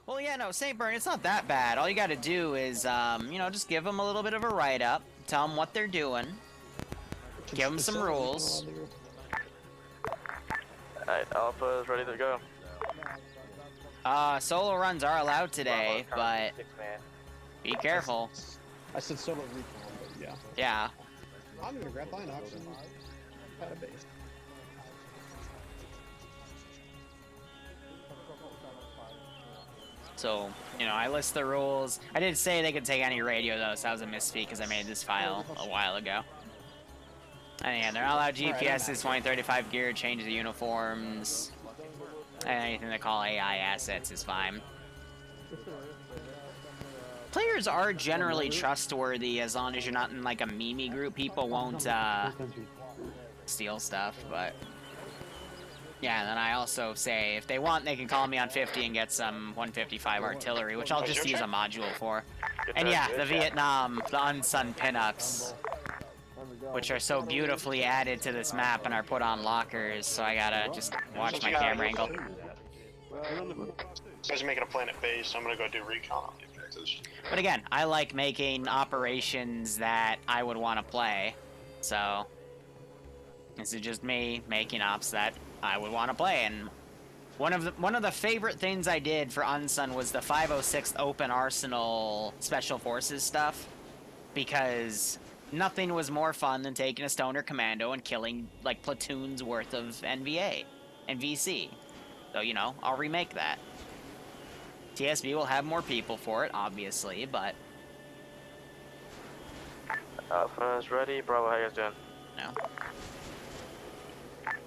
Well, yeah, no, St. Bern, it's not that bad. All you gotta do is, you know, just give them a little bit of a write-up, tell them what they're doing, give them some rules. Alright, Alpha is ready to go. Solo runs are allowed today, but be careful. I said solo recon, but yeah. Yeah. I'm gonna grab Binox and pad a base. So, you know, I list the rules. I did say they could take any radio, though, so that was a misspeak because I made this file a while ago. And yeah, they're not allowed GPSs, 2035 gear, change the uniforms. And anything they call AI assets is fine. Players are generally trustworthy as long as you're not in like a meme group. People won't steal stuff, but yeah. And then I also say if they want, they can call me on 50 and get some 155 artillery, which I'll just use a module for. And yeah, the Vietnam, the unsung pinups, which are so beautifully added to this map and are put on lockers. So I gotta just watch my camera angle. This guy's making a planet base, so I'm gonna go do recon on the objectives. But again, I like making operations that I would want to play. So this is just me making ops that I would want to play. And one of the favorite things I did for Unsun was the 506th Open Arsenal Special Forces stuff, because nothing was more fun than taking a stoner commando and killing like platoons worth of NVA and VC. So, you know, I'll remake that. TSB will have more people for it, obviously, but... Alpha is ready. Bravo, how you guys doing? No.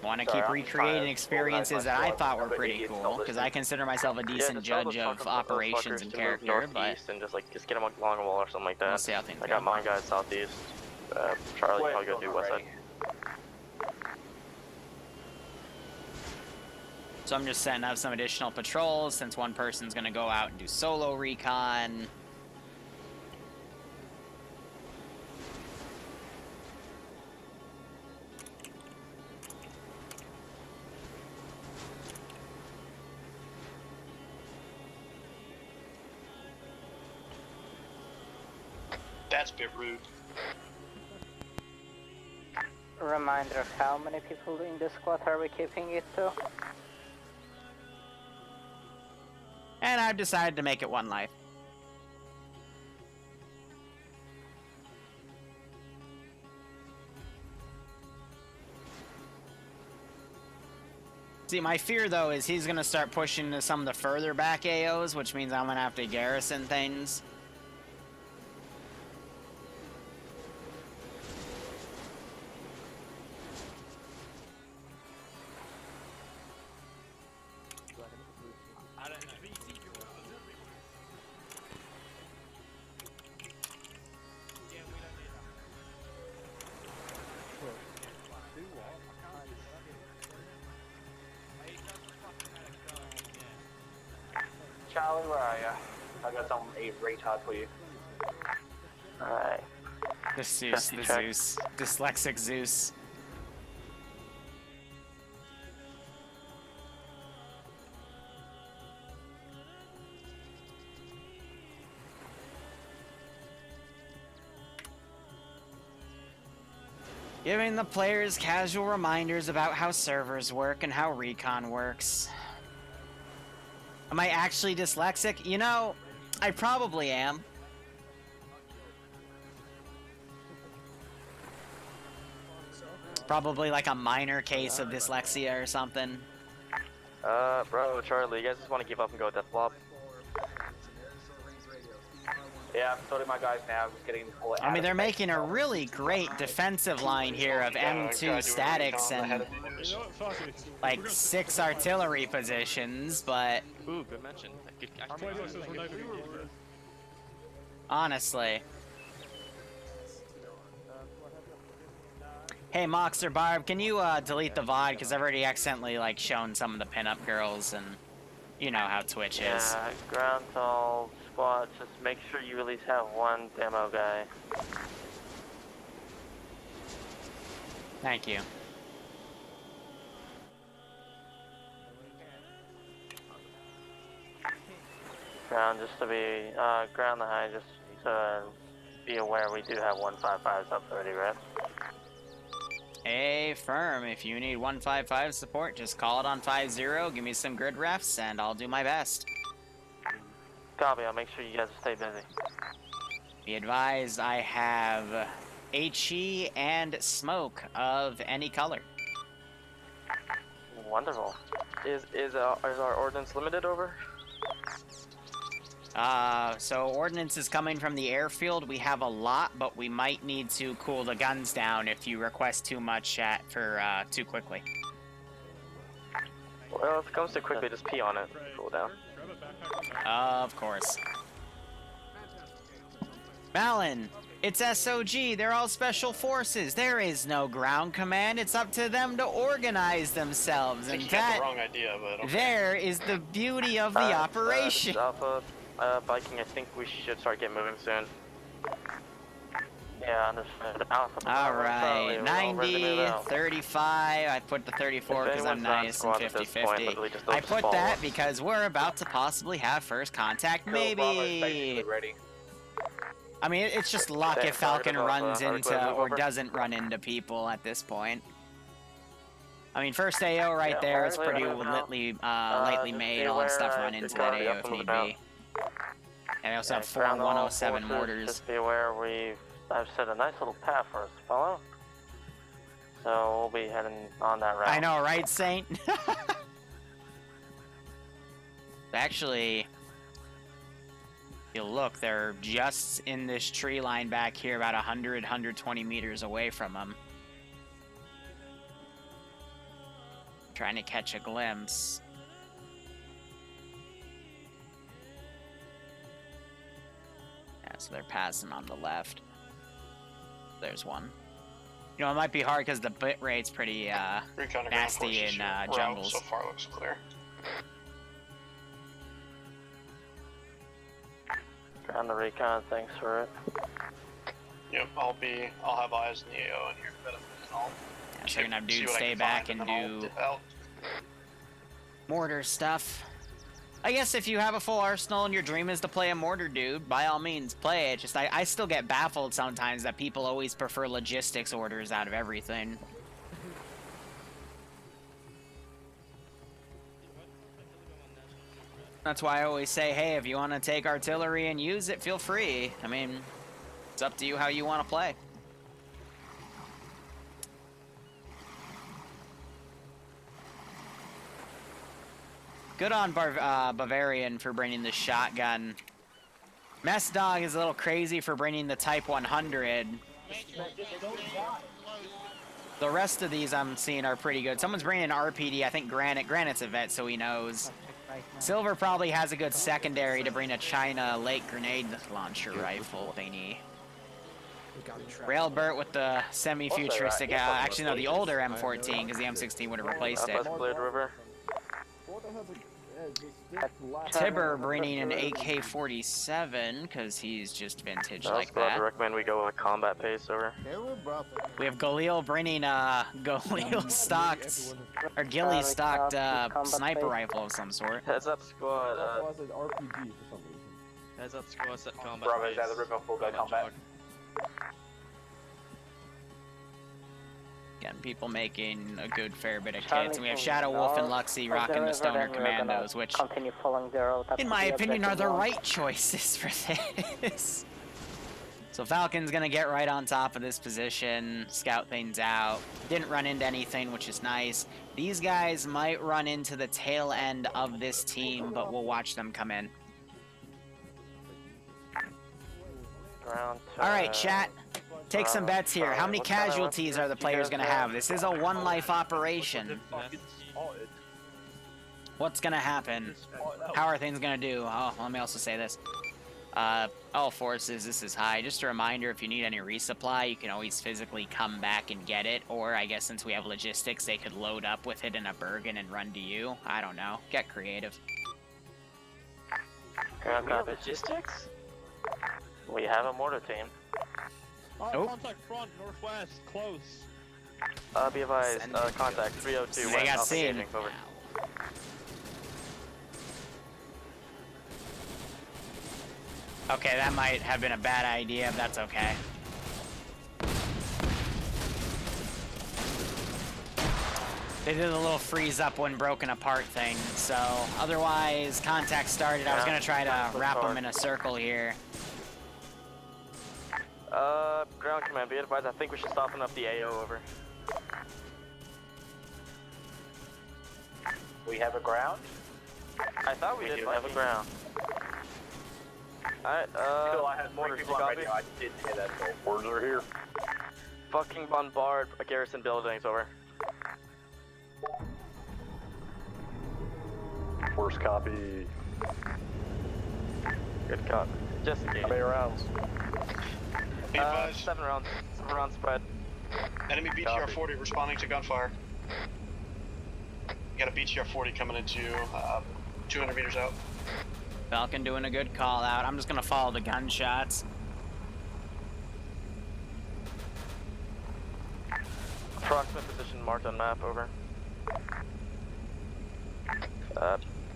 Want to keep recreating experiences that I thought were pretty cool, because I consider myself a decent judge of operations and character, but... And just get them along a wall or something like that. We'll see how things go. I got my guys southeast. Charlie, I'll go do west side. So I'm just setting up some additional patrols, since one person's going to go out and do solo recon. That's a bit rude. Reminder of how many people in the squad are we keeping it to? And I've decided to make it one life. See, my fear, though, is he's going to start pushing to some of the further back AOs, which means I'm going to have to garrison things. Charlie, where are you? I got some a retard for you. Alright. The Zeus, the Zeus. Dyslexic Zeus. Giving the players casual reminders about how servers work and how recon works. Am I actually dyslexic? You know, I probably am. It's probably like a minor case of dyslexia or something. Bro, Charlie, you guys just want to give up and go with that flop? Yeah, I'm sorting my guys now. I'm just getting full. I mean, they're making a really great defensive line here of M2 statics and like 6 artillery positions, but Ooh, good mention. honestly. Hey, Mox or Barb, can you delete the VOD? Because I've already accidentally like shown some of the pinup girls, and you know how Twitch is. Yeah, ground tall squad, just make sure you at least have one demo guy. Thank you. Ground, just to be, ground the high, just to be aware we do have 155s up 30, right? Hey, firm, if you need 155 support, just call it on 50, give me some grid refs, and I'll do my best. Copy, I'll make sure you guys stay busy. Be advised, I have HE and smoke of any color. Wonderful. Is our ordnance limited over? So ordnance is coming from the airfield. We have a lot, but we might need to cool the guns down if you request too much too quickly. Well, if it comes too quickly, just pee on it. Cool down. Of course. Malin, it's SOG. They're all special forces. There is no ground command. It's up to them to organize themselves. I think And you got that the wrong idea, but okay. there is the beauty of the operation. This is Alpha, Viking, I think we should start getting moving soon. Yeah, understood. Alpha, All Charlie, right, we're all ready to move 90, out. 35. I put the 34 because I'm nice, and 50-50. I put that because we're about to possibly have first contact, maybe. Ready. I mean, it's just luck Okay, if Falcon target of, runs are we into clear to move or over? doesn't run into people at this point. I mean, first AO right Yeah, there is we're pretty clear to move out. lightly just made. be All that stuff aware, run you're into that gonna be AO up if and need moving be. And I also have four ground all 107 forces, mortars. Just be aware I've set a nice little path for us to follow. So we'll be heading on that route. I know, right, Saint? Actually, you'll look, they're just in this tree line back here, about 100, 120 meters away from them. Trying to catch a glimpse. Yeah, so they're passing on the left. There's one. You know, it might be hard because the bit rate's pretty, Recon and ground nasty forces, in, your route jungles. So far looks clear. Ground the recon, thanks for it. Yep, I'll have eyes in the AO in here in a minute, and I'll Yeah, so you're gonna have see dudes what I stay can back find, and then I'll do dip out. mortar stuff. I guess if you have a full arsenal and your dream is to play a mortar dude, by all means play it. Just I still get baffled sometimes that people always prefer logistics orders out of everything. That's why I always say, hey, if you want to take artillery and use it, feel free. I mean, it's up to you how you want to play. Good on Bavarian for bringing the shotgun. Mess Dog is a little crazy for bringing the Type 100. The rest of these I'm seeing are pretty good. Someone's bringing an RPD. I think Granite. Granite's a vet, so he knows. Silver probably has a good secondary to bring a China Lake grenade launcher rifle thingy. Railbert with the semi-futuristic, actually no, the older M14, because the M16 would have replaced it. Alpha's cleared river. Tibber bringing an AK-47, because he's just vintage I like was about that. to recommend we go with combat pace over. We have Galil bringing a Galil stocked, or Gilly stocked sniper rifle of some sort. Heads up, squad. RPG for some reason. Heads up, squad, set combat. Bravo, is that the river full go combat? Again, people making a good fair bit of Charlie kits. And we have from Shadow Wolf and north Luxy of rocking the the river, Stoner then we're gonna Commandos, which, continue following the road up in to my the opinion, are the objective right choices for this. So Falcon's gonna get right on top of this position, scout things out. Didn't run into anything, which is nice. These guys might run into the tail end of this team, but we'll watch them come in. All right, chat. Take some bets here. How many casualties are the players gonna have? This is a one-life operation. What's gonna happen? How are things gonna do? Oh, let me also say this. All forces, this is high. Just a reminder, if you need any resupply, you can always physically come back and get it. Or I guess since we have logistics, they could load up with it in a Bergen and run to you. I don't know. Get creative. Logistics? We have a mortar team. Nope. Contact front, northwest, close. Be advised, contact 302 They west, got Alpha seen. engaging, over. Okay, that might have been a bad idea, but that's okay. They did a little freeze up when broken apart thing, so otherwise contact started. I was gonna try to wrap them in a circle here. Ground command, be advised, I think we should soften up the AO over. We have a ground? I thought we did have a ground. Alright, Still, I had 3 mortars, people on copy? radio. I didn't hear that call. Words are here. Fucking bombard garrison buildings, over. First copy. Good cop. Just in case. How many rounds? Be advised, 7 rounds. 7 rounds spread. enemy BTR 40 responding to gunfire. You got a BTR 40 coming into 200 meters out. Falcon doing a good call out. I'm just gonna follow the gunshots. Approximate position marked on map, over.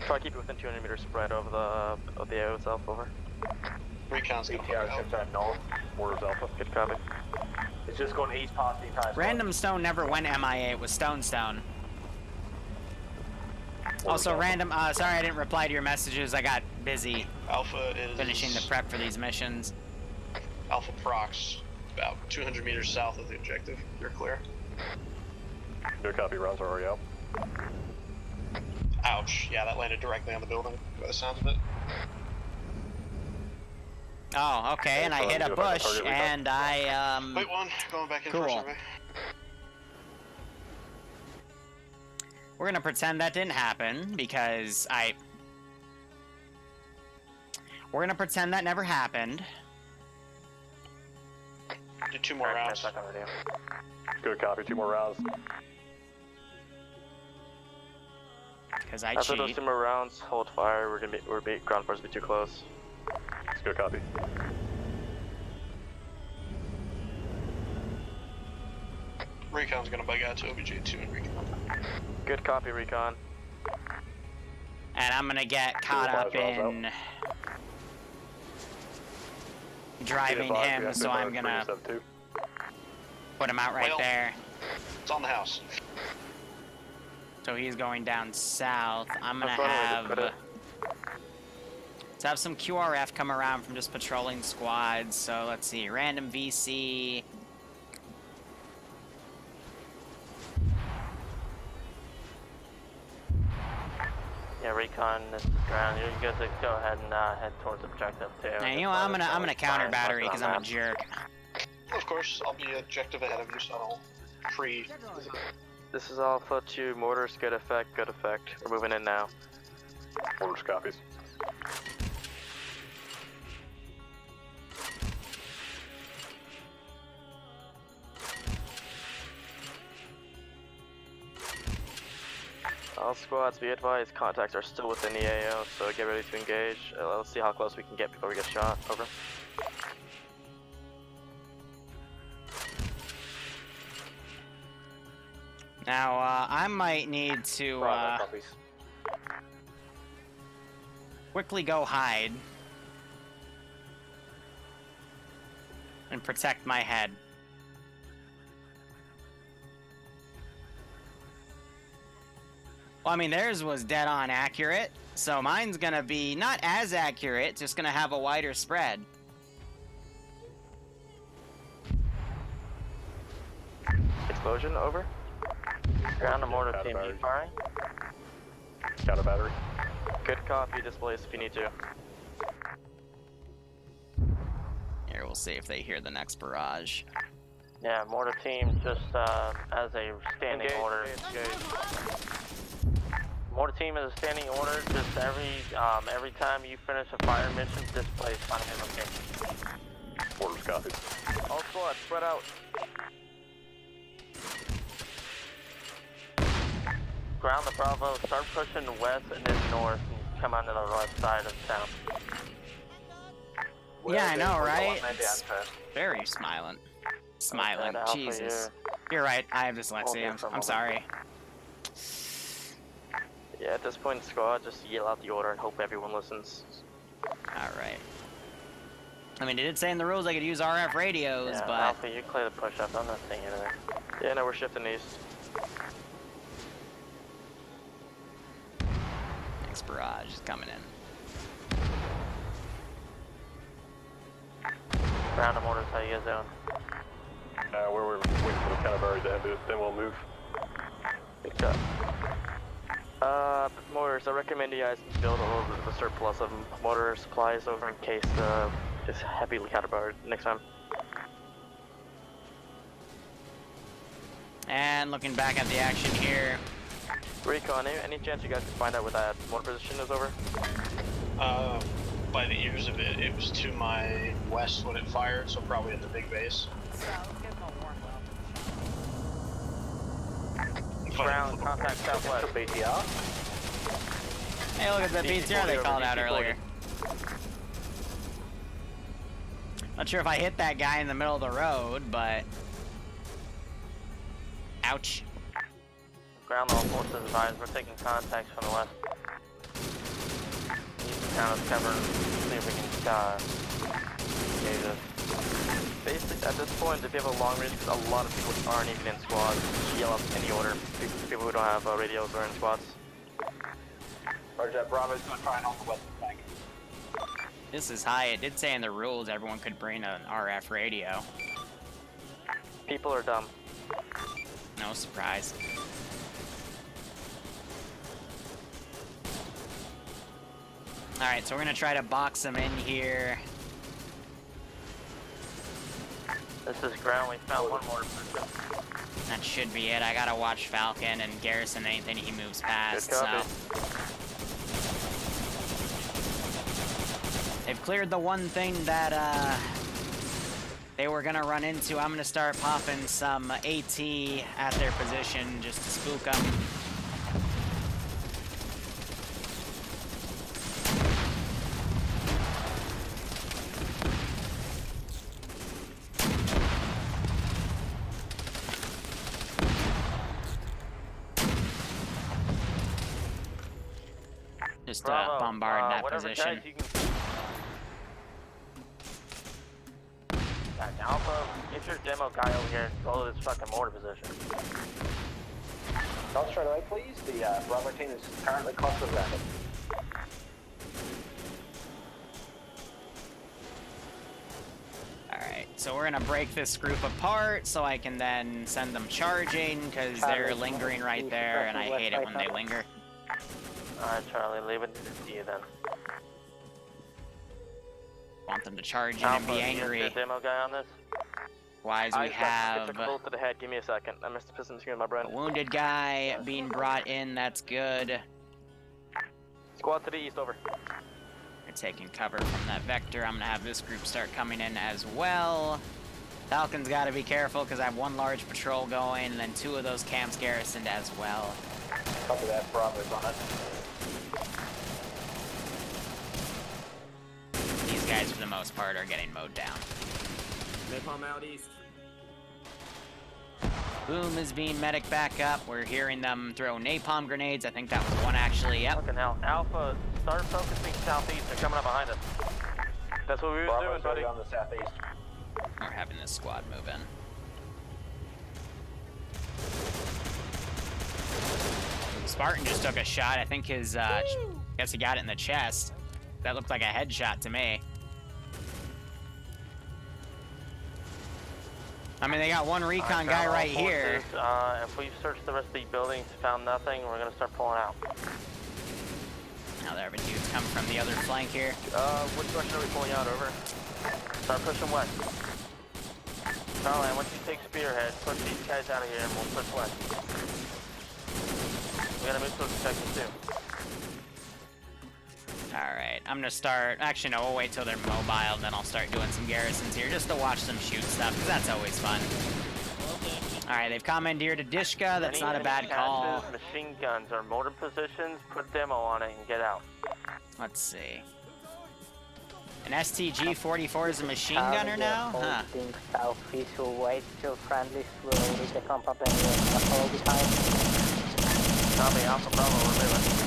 Try to keep it within 200 meters spread of the AO itself, over. Recon's gonna BTR help. ships out north. Orders Alpha. Good copy. It's just going east past the entire Random Stone never went MIA. It was Stone. Also, random. Sorry, I didn't reply to your messages. I got busy Alpha is finishing the prep for these missions. Alpha Prox, about 200 meters south of the objective. You're clear. Good copy. Rounds are already out. Ouch. Yeah, that landed directly on the building by the sounds of it. Oh, okay. And I hit a bush, and I Wait one, going back in Cool. for survey. We're gonna pretend that didn't happen because we're gonna pretend that never happened. Do 2 more rounds. Back on radio. Good copy. 2 more rounds. Because I After those cheat. 2 more rounds, hold fire. We're ground force be too close. It's good copy. Recon's gonna bug out to OBJ2 and Recon. Good copy, recon. And I'm gonna get caught up in driving him, so I'm gonna put him out right Well, there. It's on the house. So he's going down south. I'm gonna That's one way to put have it. let's have some QRF come around from just patrolling squads. So let's see, random VC. Yeah, recon is ground. You're good to go ahead and head towards objective too. And you know, I'm gonna counter battery because I'm a jerk. Of course, I'll be objective ahead of you, so I'll pre. This is Alpha 2, mortars, good effect, good effect. We're moving in now. Orders copies. All squads, be advised, contacts are still within the AO, so get ready to engage. Let's see how close we can get before we get shot. Over. Now, I might need to Bravo copies. quickly go hide and protect my head. Well, I mean, theirs was dead on accurate, so mine's gonna be not as accurate, just gonna have a wider spread. Explosion, over. Ground and mortar team, battery. you firing? Counter battery. Good copy, displace if you need to. Here, we'll see if they hear the next barrage. Yeah, mortar team just as a standing Engage, order. Mortar team is a standing order. Just every time you finish a fire mission, displace final location. Orders copies. All squads, spread out. Ground the Bravo, start pushing west and then north and come onto the left side of town. Yeah, I know, right? Man down first. Very smiling. Smiling. Alpha, Jesus. You're right. I have dyslexia. I'm sorry. Yeah, at this point, squad, just yell out the order and hope everyone listens. All right. I mean, it did say in the rules I could use RF radios, Yeah, but Alpha, you clear the push-up. I'm not seeing anything. Yeah, no, we're shifting east. next barrage is coming in. Ground and mortars, how you guys doing? We're waiting for the Canterbury to end it, then we'll move. Big shot. Mortars, I recommend you guys build a little bit of a surplus of mortar supplies over in case it's heavily counterbarred next time. And looking back at the action here, Recon, any chance you guys can find out where that mortar position is over? By the ears of it, it was to my west when it fired, so probably at the big base. Ground, contact southwest. BTR. hey, look at the BTR they called out earlier. Not sure if I hit that guy in the middle of the road, but ouch. Ground, all forces advised. We're taking contacts from the west. Use the town as cover. See if we can engage this. Basically, at this point, if you have a long range, because a lot of people aren't even in squads, yell up any order. People who don't have radios are in squads. Roger that, Bravo's gonna try and hold the western flank. This is high. It did say in the rules everyone could bring an RF radio. People are dumb. No surprise. Alright, so we're gonna try to box them in here. This is ground. We found one mortar position. That should be it. I gotta watch Falcon and Garrison anything he moves past, Good so. copy. They've cleared the one thing that they were gonna run into. I'm gonna start popping some AT at their position just to spook them. Just Bravo, bombard that whatever position. guys you can... Alpha, get your demo guy over here and go to this fucking mortar position. Not straight away, please. The Bravo team is currently clustered rapid. Alright, so we're gonna break this group apart so I can then send them charging because they're lingering right there and I hate it when they linger. Alright, Charlie, leave it to you then. Want them to charge in and be angry. Alpha, demo guy on this? Wise, we have It's a bolt to the head. Give me a second. I missed the piston screen in my brain. a wounded guy being brought in. That's good. Squad to the east, over. They're taking cover from that vector. I'm gonna have this group start coming in as well. Falcon's got to be careful because I have one large patrol going and then two of those camps garrisoned as well. Copy that. Bravo's on it. These guys, for the most part, are getting mowed down. Napalm out east. Boom is being medic back up. We're hearing them throw napalm grenades. I think that was one actually. Yep. Fucking hell. Alpha, start focusing southeast. They're coming up behind us. That's what we were doing, Bravo's buddy. already on the southeast. We're having this squad move in. Spartan just took a shot. I think his, guess he got it in the chest. That looked like a headshot to me. I mean, they got one recon guy right here. If we search the rest of the buildings, found nothing, we're gonna start pulling out. Now there have been dudes coming from the other flank here. Which direction are we pulling out, over? Start pushing west. Charlie, once you take spearhead, push these guys out of here and we'll push west. We gotta move towards objective too. Alright, I'm gonna start... Actually, no, we'll wait till they're mobile, then I'll start doing some garrisons here just to watch them shoot stuff, because that's always fun. Alright, they've commandeered a Dishka. That's not a bad call. Patches, machine guns or mortar positions, put demo on it and get out. Let's see. An STG-44 is a machine gunner now? Huh. Southeast will wait till friendlies will reach the compound and follow behind. Copy, Alpha Bravo, we're moving.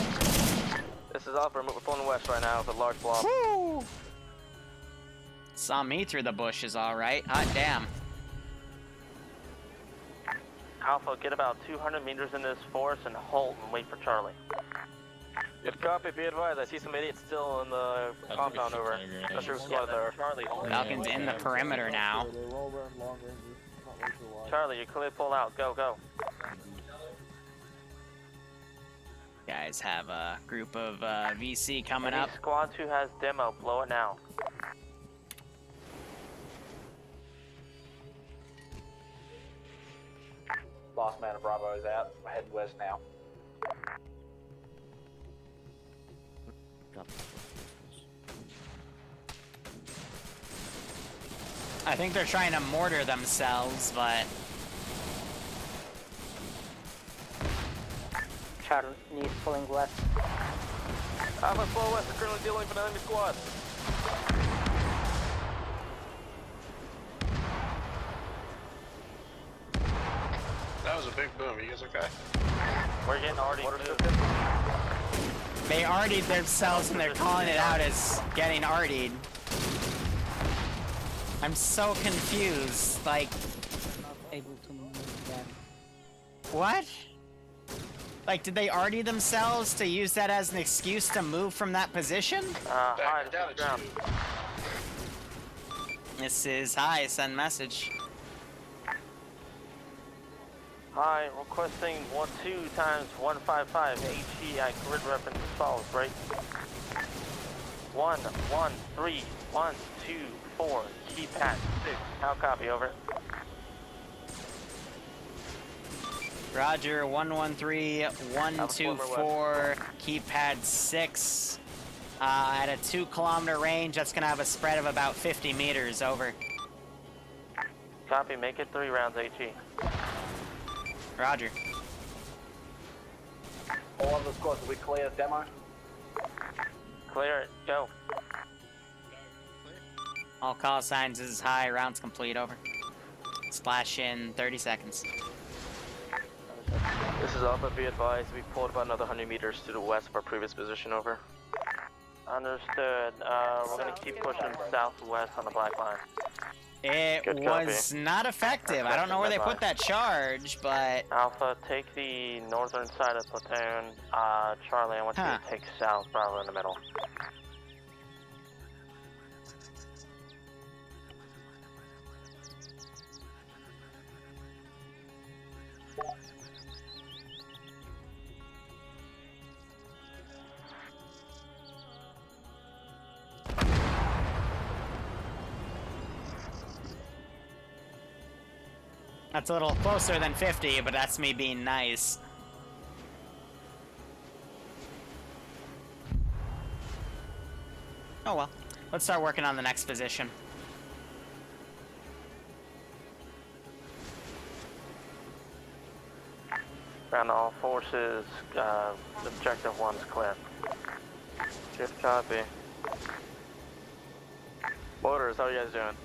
This is Alpha. We're pulling west right now with a large blob. Woo! Saw me through the bushes, alright. Hot damn. Alpha, get about 200 meters in this forest and halt and wait for Charlie. Good copy, be advised. I see some idiots still in the compound over. Not sure who squad there. Charlie, Falcon's in the perimeter now. Charlie, you're clearly pulled out. Go, go. Guys have a group of VC coming up. Squad 2 has demo. Blow it now. Last man of Bravo is out. We're heading west now. I think they're trying to mortar themselves, but Charlie is pulling west. Alpha, slow west. We're currently dealing with an enemy squad. That was a big boom. You guys okay? We're getting already they artied themselves and they're calling it out as getting artied. I'm so confused. Like, Not able to move them. what? Like, did they arty themselves to use that as an excuse to move from that position? hi, Back down ground. This is hi, send message. Hi, requesting 12 times 155 HE at grid reference as follows, right? 1, 1, 3, 1, 2, 4, keypad 6. How copy, over. Roger, 113, 124, keypad 6. At a 2-kilometer range, that's gonna have a spread of about 50 meters, over. Copy, make it 3 rounds HE. Roger. All of the squads, are we clear demo? Clear it, go. All call signs is high, rounds complete, over. Splash in 30 seconds. This is Alpha, be advised. We pulled about another 100 meters to the west of our previous position, over. Understood. We're gonna keep pushing southwest on the black line. It Good was not effective. I don't know where they put that charge, but Alpha, take the northern side of the platoon. Charlie, I want you to take south, Bravo in the middle. that's a little closer than 50, but that's me being nice. Oh well. Let's start working on the next position. Ground all forces, objective 1's clear. Good copy. Motors, how are you guys doing?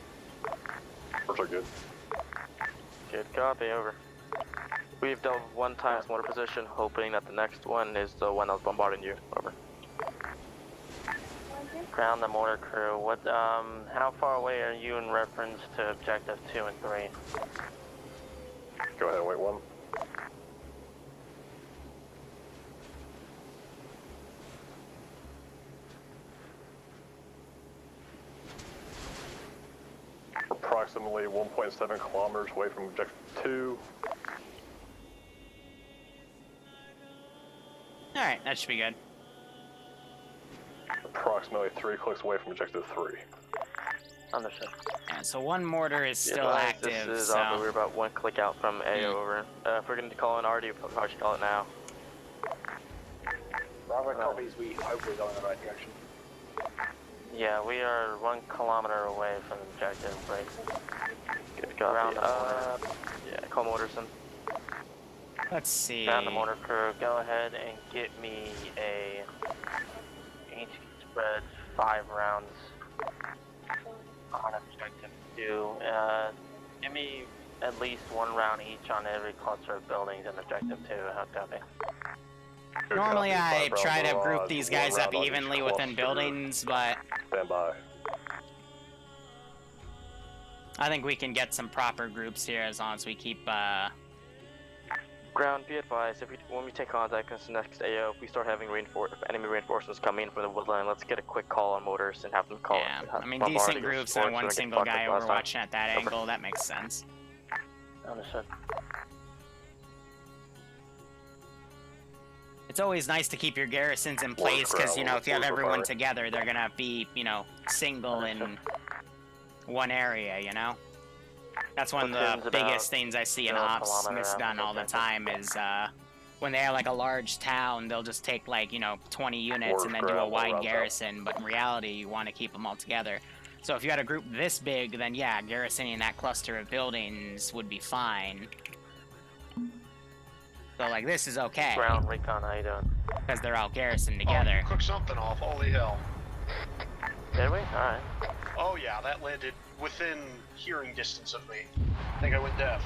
Motors are good. Good copy, over. We've dealt with 1 times mortar position, hoping that the next one is the one that was bombarding you, over. Ground the mortar crew. What? How far away are you in reference to objective 2 and 3? Go ahead and wait 1. Approximately 1.7 kilometers away from objective 2. Alright, that should be good. Approximately 3 clicks away from objective 3. Understood. And so 1 mortar is Be still advised, active, This is so... Alpha, we're about 1 click out from A, over. If we're going to call in RD, we'll probably should call it now. Bravo copies, we hope we're going in the right direction. Yeah, we are 1 kilometer away from objective 3. Good copy. Ground the mortar. Yeah, call Morterson. Let's see... Ground the mortar crew. Go ahead and get me a HE spread 5 rounds on objective 2. Give me at least 1 round each on every cluster of buildings in objective 2. How copy? Good Normally copy. I Bravo, try to Bravo, group these guys one up round on each evenly within cluster. buildings, but Stand by. I think we can get some proper groups here as long as we keep, Ground, be advised, when we take contact against the next AO, if we start having enemy reinforcements coming in from the woodline, let's get a quick call on mortars and have them call. yeah, I mean, bombard decent against groups forts on one so we can single fuck guy up last time. overwatching at that Over. angle, that makes sense. Understood. It's always nice to keep your garrisons in place, because, you know, if you have everyone together, they're gonna be, you know, single in one area, you know? That's one of the biggest things I see in ops misdone all the time is, when they have, like, a large town, they'll just take, like, you know, 20 units and then do a wide garrison, but in reality, you want to keep them all together. So if you had a group this big, then yeah, garrisoning that cluster of buildings would be fine. So, like, this is okay. Ground recon, how you doing? Because they're all garrisoned together. Oh, cook something off, holy hell. Did we? Alright. Oh yeah, that landed within hearing distance of me. I think I went deaf.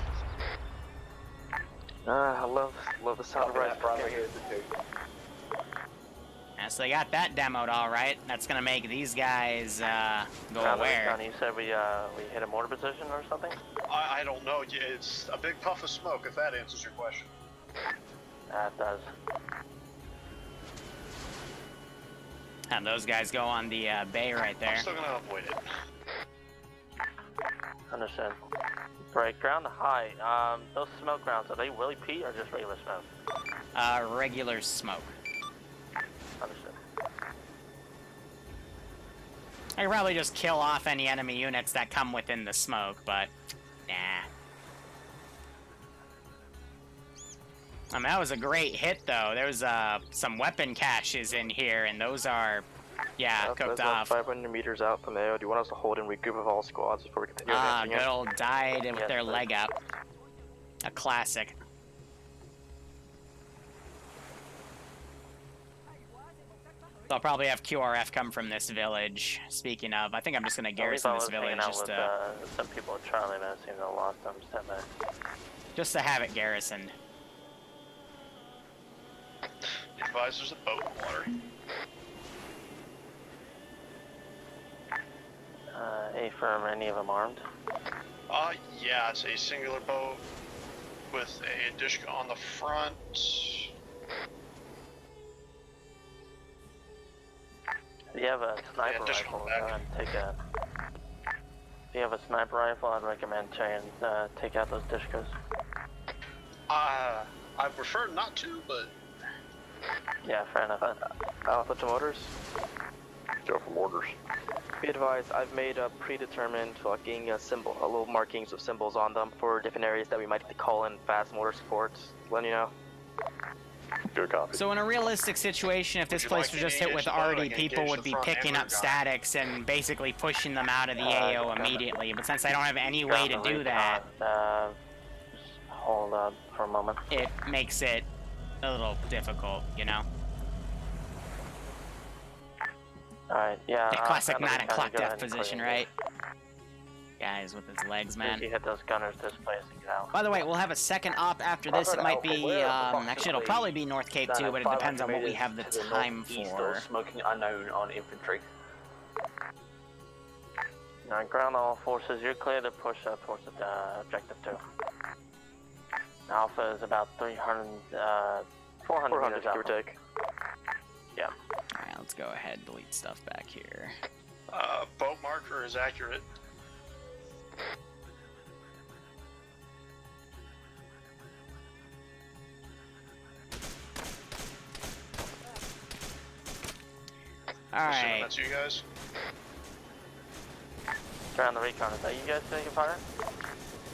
I love the sound of right. Yeah, so they got that demoed all right. That's gonna make these guys go aware. You said we hit a mortar position or something? I don't know. It's a big puff of smoke, if that answers your question. That does. And those guys go on the bay right there. I'm still gonna avoid it. Understood. Right, ground high. Those smoke rounds, are they Willie P or just regular smoke? Regular smoke. Understood. I could probably just kill off any enemy units that come within the smoke, but nah. I mean, that was a great hit, though. There was some weapon caches in here, and those are, yeah, cooked off. 500 meters out from the AO. Do you want us to hold and regroup with all squads before we continue? Good old died with their leg up. A classic. They'll probably have QRF come from this village. Speaking of, I think I'm just gonna garrison this village just to some people at Charlie, man, seem to have lost them. just to have it garrisoned. Advise there's a boat in the water. A firm, any of them armed? Yeah, it's a singular boat with a dish on the front. If you have a sniper rifle, take a. If you have a sniper rifle, I'd recommend trying to take out those dishkos. I prefer not to, but yeah, fair enough. Alpha to motors. Go for mortars. Be advised, I've made a predetermined fucking symbol, a little markings of symbols on them for different areas that we might have to call in fast mortar supports. Letting you know. Good copy. So in a realistic situation, if this place was just hit with arty, people would be picking up statics and basically pushing them out of the AO immediately. But since I don't have any way to do that, just hold on for a moment. it makes it a little difficult, you know? Alright, yeah. The classic 9 o'clock death position, right? Guys with his legs, man. You hit those gunners this place and get out. By the way, we'll have a second op after this. It might be, actually, it'll probably be North Cape too, but it depends on what we have the time for. Smoking unknown on infantry. Alright, ground all forces. You're clear to push towards objective 2. Alpha is about 300, 400 meters give or take. Yeah. Alright, let's go ahead and delete stuff back here. boat marker is accurate. Alright. That's you guys? Ground the recon. Is that you guys taking fire?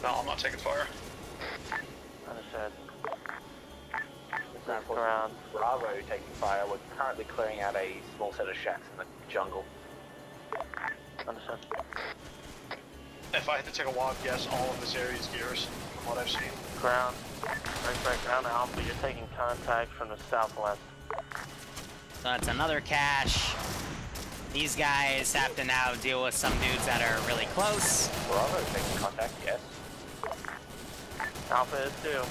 No, I'm not taking fire. Understood. Ground Ground. Bravo taking fire. We're currently clearing out a small set of shacks in the jungle. Understood. If I had to take a wild guess, all of this area is gears, from what I've seen. Ground. Right, ground Alpha. You're taking contact from the southwest. So that's another cache. These guys have to now deal with some dudes that are really close. Bravo taking contact, yes. Alpha is too.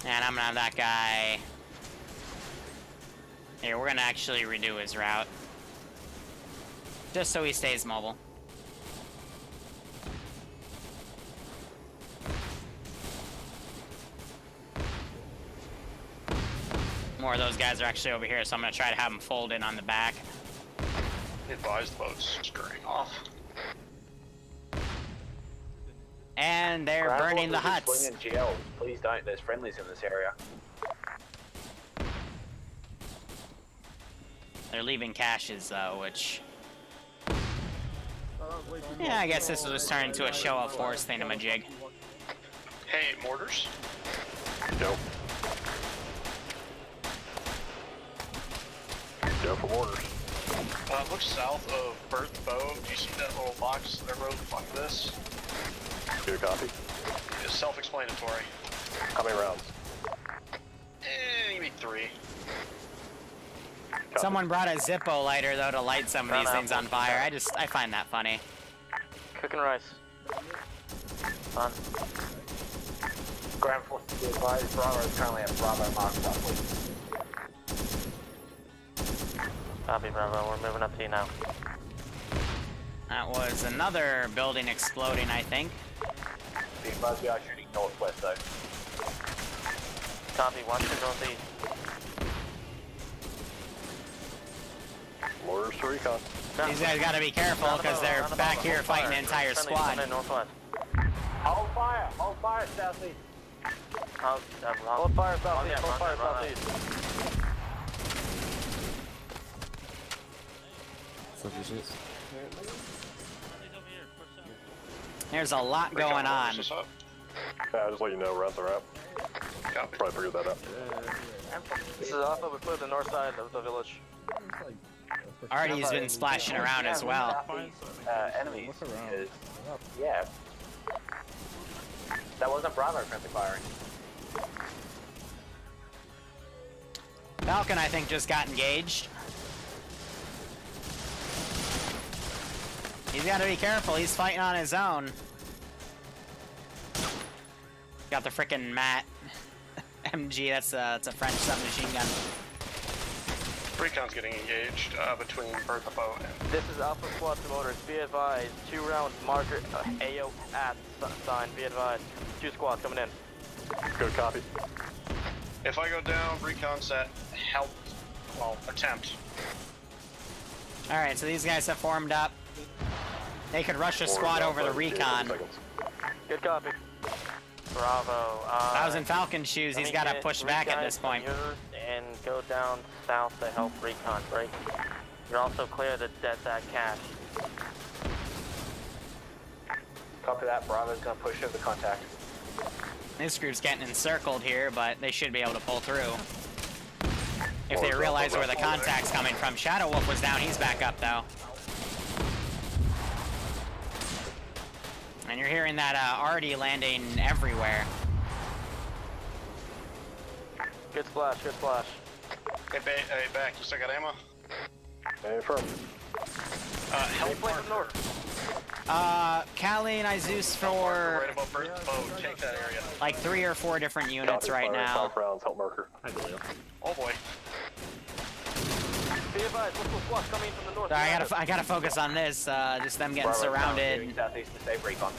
And I'm gonna have that guy Here, we're gonna actually redo his route. Just so he stays mobile. More of those guys are actually over here, so I'm gonna try to have them fold in on the back. Advise the boat's scurrying off. And they're burning the huts. Please don't, there's friendlies in this area. They're leaving caches though, which... Yeah, I guess this will just turn into a show of force thingamajig. Hey, mortars. Go. Go for mortars. Look south of Berth Bow. Do you see that little box that wrote "fuck this"? Good copy. It's self-explanatory. How many rounds? Maybe 3. Copy. Someone brought a Zippo lighter though to light some of these things on fire. I find that funny. Cooking rice. On. Ground force to be advised, Bravo is currently at Bravo Mark 1, please. Copy, Bravo. We're moving up to you now. That was another building exploding, I think. Be advised we are shooting northwest though. Copy. Watch the northeast. Mortars to recon. These guys gotta be careful because they're back here fighting an entire squad. Northwest. Hold fire southeast. Hold fire southeast. Hold fire southeast. There's a lot going on. Yeah, I'll just let you know we're at the wrap. Yeah. Probably figured that out. This is Alpha, we put the north side of the village. Artie's been splashing around as well. Enemies. Yeah. That wasn't Bravo friendly firing. Falcon, I think, just got engaged. He's got to be careful. He's fighting on his own. Got the frickin' Matt MG. That's a French submachine gun. Recon's getting engaged between Berth Bow and... This is Alpha Squad to motors. Be advised. 2 rounds marker AO at sign. Be advised. 2 squads coming in. Good copy. If I go down, Recon's at help, well, attempt. Alright, so these guys have formed up. They could rush a squad over the recon. Good copy. Bravo. I was in Falcon's shoes. He's got to push back at this point. And go down south to help recon break. You're also clear to dead that cache. Copy that, Bravo's gonna push over the contact. This group's getting encircled here, but they should be able to pull through. If they realize where the contact's coming from. Shadow Wolf was down. He's back up, though. And you're hearing that Artie landing everywhere. Good splash, good splash. Hey, back. You still got ammo? Hey, firm. Help From north. Callie and Izus for right above Berth Bow. Take that area. like 3 or 4 different units Copy, right fire, now. 5 rounds, help marker. Oh boy. Be advised, multiple squads coming from the north. Sorry, I gotta focus on this. Just them getting surrounded. Southeast to save recon.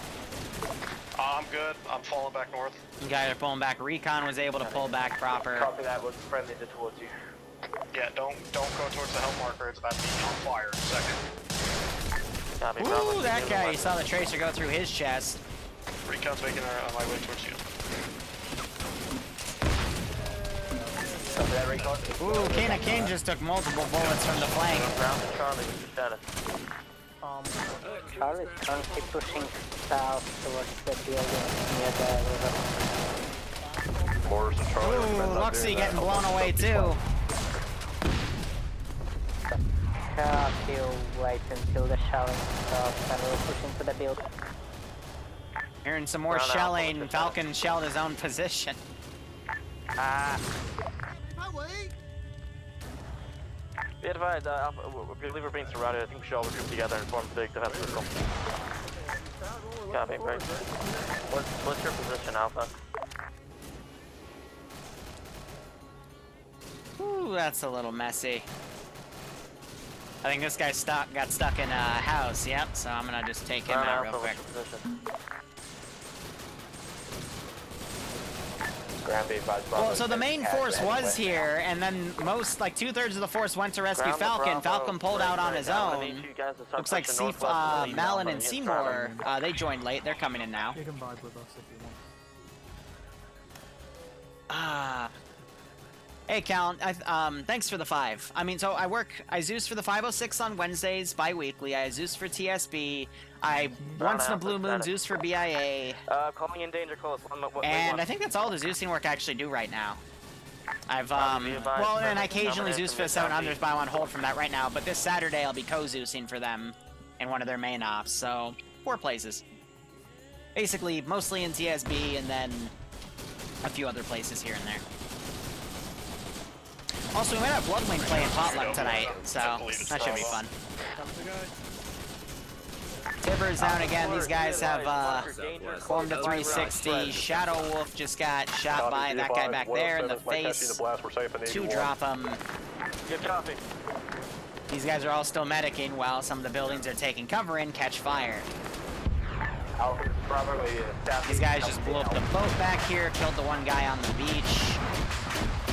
I'm good. I'm falling back north. You guys are pulling back. Recon was able to pull back proper. Copy that, was friendly towards you. Yeah, don't go towards the help marker. It's about to be on fire in a second. Copy, Bravo. Ooh, that guy! You saw the tracer go through his chest. Recon's making her on my way towards you. Copy that, recon. Ooh, Kana King just took multiple bullets from the flank. Ground to Charlie with your status. Charlie's currently pushing south towards the building near the river. Mortars to Charlie. Ooh, Luxie getting blown away too. He'll wait until the shelling stops and we'll push into the building. Hearing some more shelling. Falcon shelled his own position. Be advised, Alpha, we believe we're being surrounded. I think we should all regroup together and form a big defense circle. Copy, break. What's your position, Alpha? Ooh, that's a little messy. I think this guy got stuck in a house. Yep. So I'm gonna just take him out real quick. Well, so the main force was here, and then most, like 2/3 of the force went to rescue Falcon. Falcon pulled out on his own. Looks like Malin and Seymour, they joined late. They're coming in now. You can vibe with us if you want. Hey, Cal, thanks for the 5. I mean, so I Zeus for the 506 on Wednesdays, bi-weekly. I Zeus for TSB. I once in a blue moon Zeus for BIA. Calling in danger close. And I think that's all the Zeusing work I actually do right now. I've, well, and I occasionally Zeus for the 700s, but I'm on hold from that right now. But this Saturday, I'll be co-Zeusing for them in one of their main ops, so 4 places. Basically, mostly in TSB, and then a few other places here and there. Also, we might have Bloodwing playing Potluck tonight, so that should be fun. Tibber's down again. These guys have formed a 360. Shadow Wolf just got shot by that guy back there in the face. 2 drop him. Good copy. These guys are all still medicing while some of the buildings are taking cover and catch fire. These guys just blew up the boat back here, killed the one guy on the beach.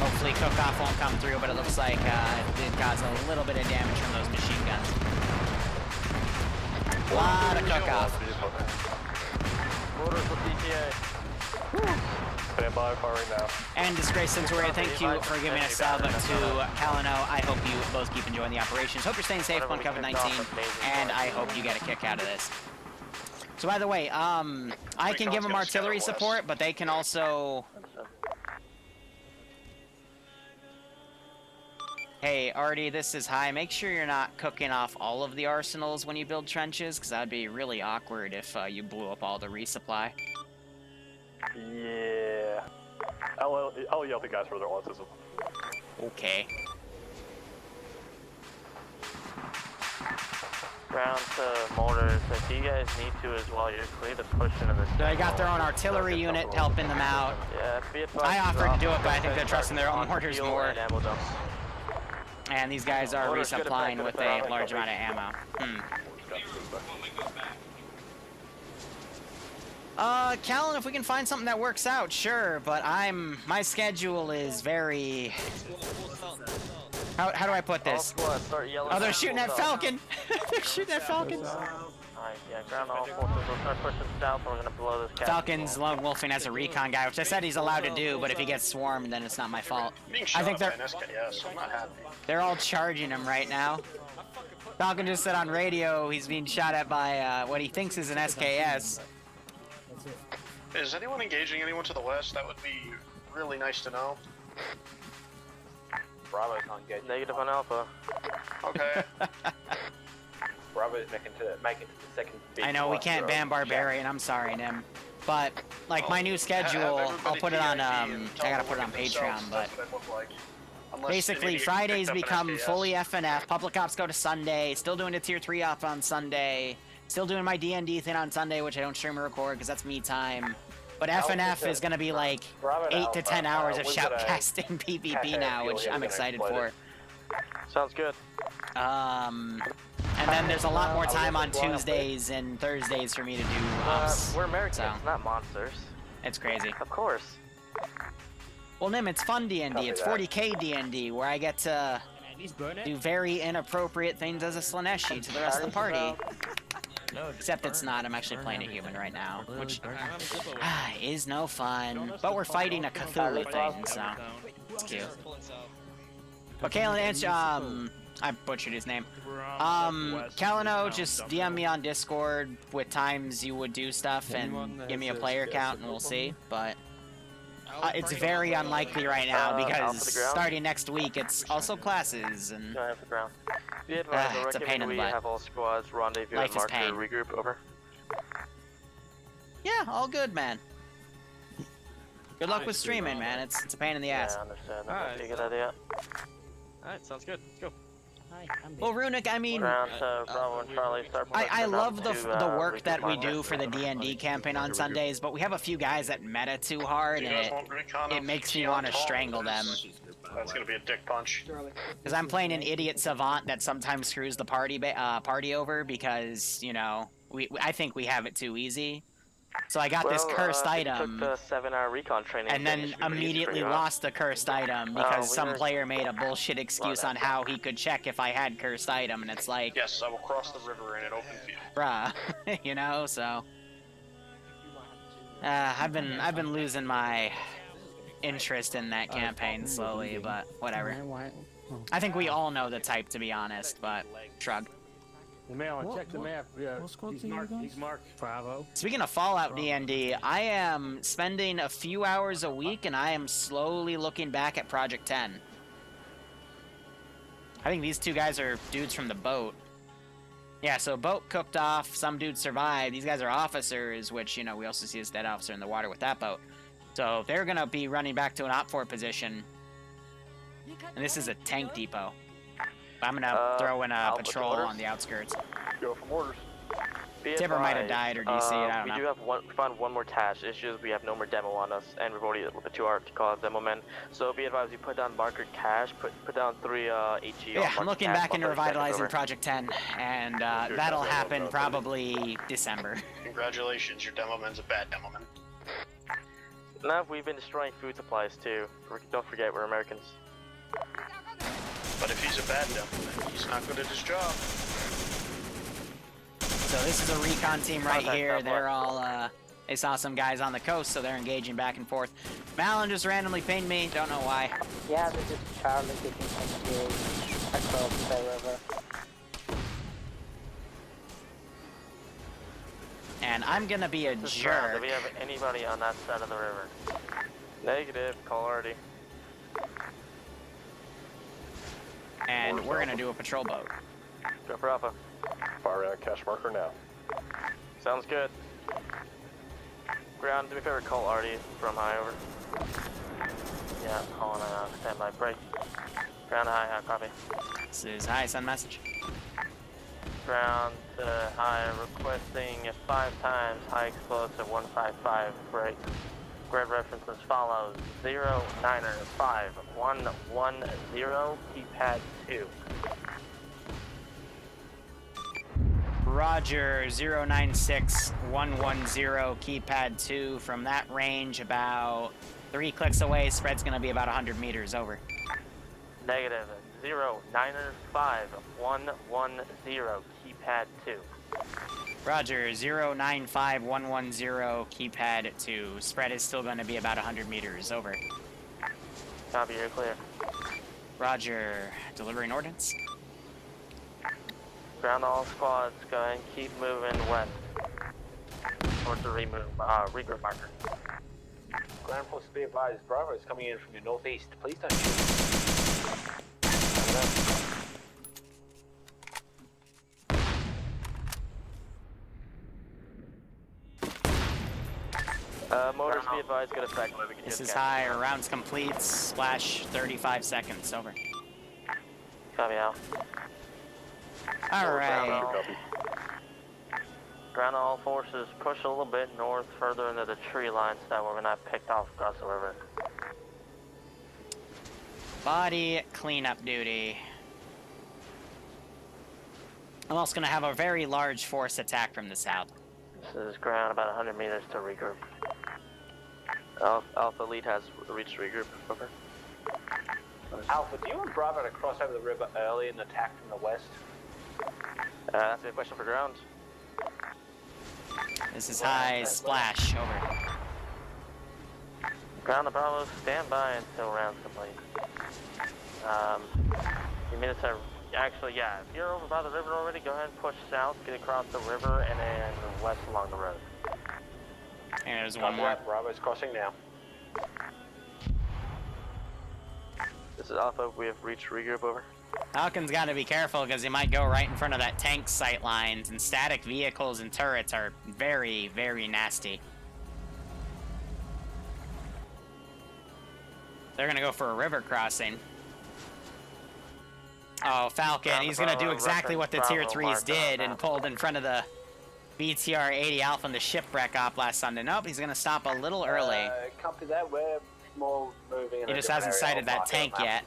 Hopefully cook-off won't come through, but it looks like it did cause a little bit of damage from those machine guns. A lot of cook-off. Orders for CTA. Stand by, firing now. And Disgrace Centurion, thank you for giving a sub to Calino. I hope you both keep enjoying the operations. Hope you're staying safe on COVID-19, and I hope you get a kick out of this. So by the way, I can give them artillery support, but they can also... Hey, Artie, this is High. Make sure you're not cooking off all of the arsenals when you build trenches, because that would be really awkward if you blew up all the resupply. Yeah. I'll yell at the guys for their autism. Okay. Round to mortars. If you guys need to as well, you're clear to push into the... They got their own artillery unit helping them out. Yeah, I offered to do it, but I think they're trusting their own mortars more. And these guys are resupplying with a large amount of ammo. Callan, if we can find something that works out, sure, but my schedule is very... How do I put this? Oh, they're shooting at Falcon! They're shooting at Falcon! Yeah, ground all forces. We'll start pushing south. We're gonna blow this. Falcon's lone wolfing as a recon guy, which I said he's allowed to do, but if he gets swarmed, then it's not my fault. I think they're all charging him right now. Falcon just said on radio he's being shot at by what he thinks is an SKS. Is anyone engaging anyone to the west? That would be really nice to know. Bravo's not engaged. Negative on Alpha. Okay. Bravo's making to the second. I know we can't ban Barbarian. I'm sorry, Nim. But like my new schedule, I'll put it on. I gotta put it on Patreon. But basically, Fridays become fully FNF. Public ops go to Sunday. Still doing a tier 3 op on Sunday. Still doing my D&D thing on Sunday, which I don't stream or record because that's me time. But FNF is gonna be like 8 to 10 hours of shoutcasting PvP now, which I'm excited for. Sounds good. And then there's a lot more time on Tuesdays and Thursdays for me to do ops. We're Americans, so not monsters. It's crazy. Of course. Well, Nim, it's fun D&D. It's 40k D&D, where I get to do very inappropriate things as a Slaneshi to the rest of the party. Except it's not. I'm actually playing a human right now, which is no fun. But we're fighting a Cthulhu thing, so it's cute. But Kalen, I butchered his name. Calino, just DM me on Discord with times you would do stuff and give me a player count and we'll see. But it's very unlikely right now because starting next week it's also classes and it's a pain in the butt. Have all squads rendezvous Life is pain. Regroup over. Yeah, all good, man. Good luck with streaming, man. It's a pain in the ass. Yeah, I understand. That might be a good idea. Alright, sounds good. Let's go. Well, Runic, I mean, I love the work that we do for the D&D campaign on Sundays, but we have a few guys that meta too hard, and it makes me want to strangle them. That's gonna be a dick punch. Because I'm playing an idiot savant that sometimes screws the party over because, you know, I think we have it too easy. So I got this cursed item, took the 7-hour recon training, and then immediately lost the cursed item because some player made a bullshit excuse on how he could check if I had cursed item, and it's like... Yes, I will cross the river in an open field. Bruh, you know, so... I've been losing my interest in that campaign slowly, but whatever. I think we all know the type, to be honest, but shrug. Check the map. Yeah, he's marked. Bravo. Speaking of Fallout D&D, I am spending a few hours a week, and I am slowly looking back at Project 10. I think these two guys are dudes from the boat. Yeah, so boat cooked off, some dudes survived. These guys are officers, which, you know, we also see a dead officer in the water with that boat. So they're going to be running back to an Op 4 position. And this is a tank depot. I'm going to throw in a patrol on the outskirts. Go from orders. Tipper might have died, or do you see it? I don't know. We do have found one more task. It's just we have no more demo on us, and we've already the 2 hours to call demo men. So be advised, you put down marker cash, put down 3 HE. Yeah, I'm looking back into revitalizing Project 10, and that'll happen probably December. Congratulations, your demo man's a bad demo man. No, we've been destroying food supplies too. Don't forget, we're Americans. But if he's a bad demo man, he's not good at his job. So this is a recon team right here. They're all, they saw some guys on the coast, so they're engaging back and forth. Malin just randomly pinged me, don't know why. Yeah, this is Charlie taking some kills across the river. And I'm gonna be a jerk. Do we have anybody on that side of the river? Negative, call already. And we're gonna do a patrol boat. Go for Alpha. Fire out cash marker now. Sounds good. Ground, do me a favor, call Artie from high over. Yeah, calling standby break. Ground to high, copy. This is high, send message. Ground to high, requesting 5 times high explosive 155 break. Grid reference as follows: 095110 keypad 2. Roger, 096110 keypad 2. From that range, about 3 clicks away. Spread's gonna be about 100 meters, over. Negative, 095110 keypad 2. Roger, 095110 keypad 2. Spread is still gonna be about 100 meters, over. Copy, you're clear. Roger, delivering ordnance. Ground all squads, go ahead and keep moving west towards the regroup marker. Ground force, be advised, Bravo is coming in from your northeast. Please don't shoot. Motors, be advised, good effect. This is high, rounds complete, splash 35 seconds, over. Copy out. Alright. Ground all forces, push a little bit north, further into the tree lines that we're not picked off across the river. Body cleanup duty. I'm also going to have a very large force attack from the south. This is ground about 100 meters to regroup. Alpha lead has reached regroup, over. Alpha, do you want Bravo to cross over the river early and attack from the west? That's a question for ground. This is high, splash, over. Ground to Bravo, stand by until round's complete. You mean to actually, yeah, if you're over by the river already, go ahead and push south, get across the river, and then west along the road. And there's one more. Bravo's crossing now. This is Alpha, we have reached regroup, over. Falcon's got to be careful because he might go right in front of that tank sight lines, and static vehicles and turrets are very, very nasty. They're going to go for a river crossing. Oh, Falcon, he's going to do exactly what the Tier 3s did and pulled in front of the BTR-80 Alpha in the shipwreck op last Sunday. Nope, he's going to stop a little early. Copy that, we're more moving in He a just different hasn't area, sighted I'll that mark it on tank the map. yet.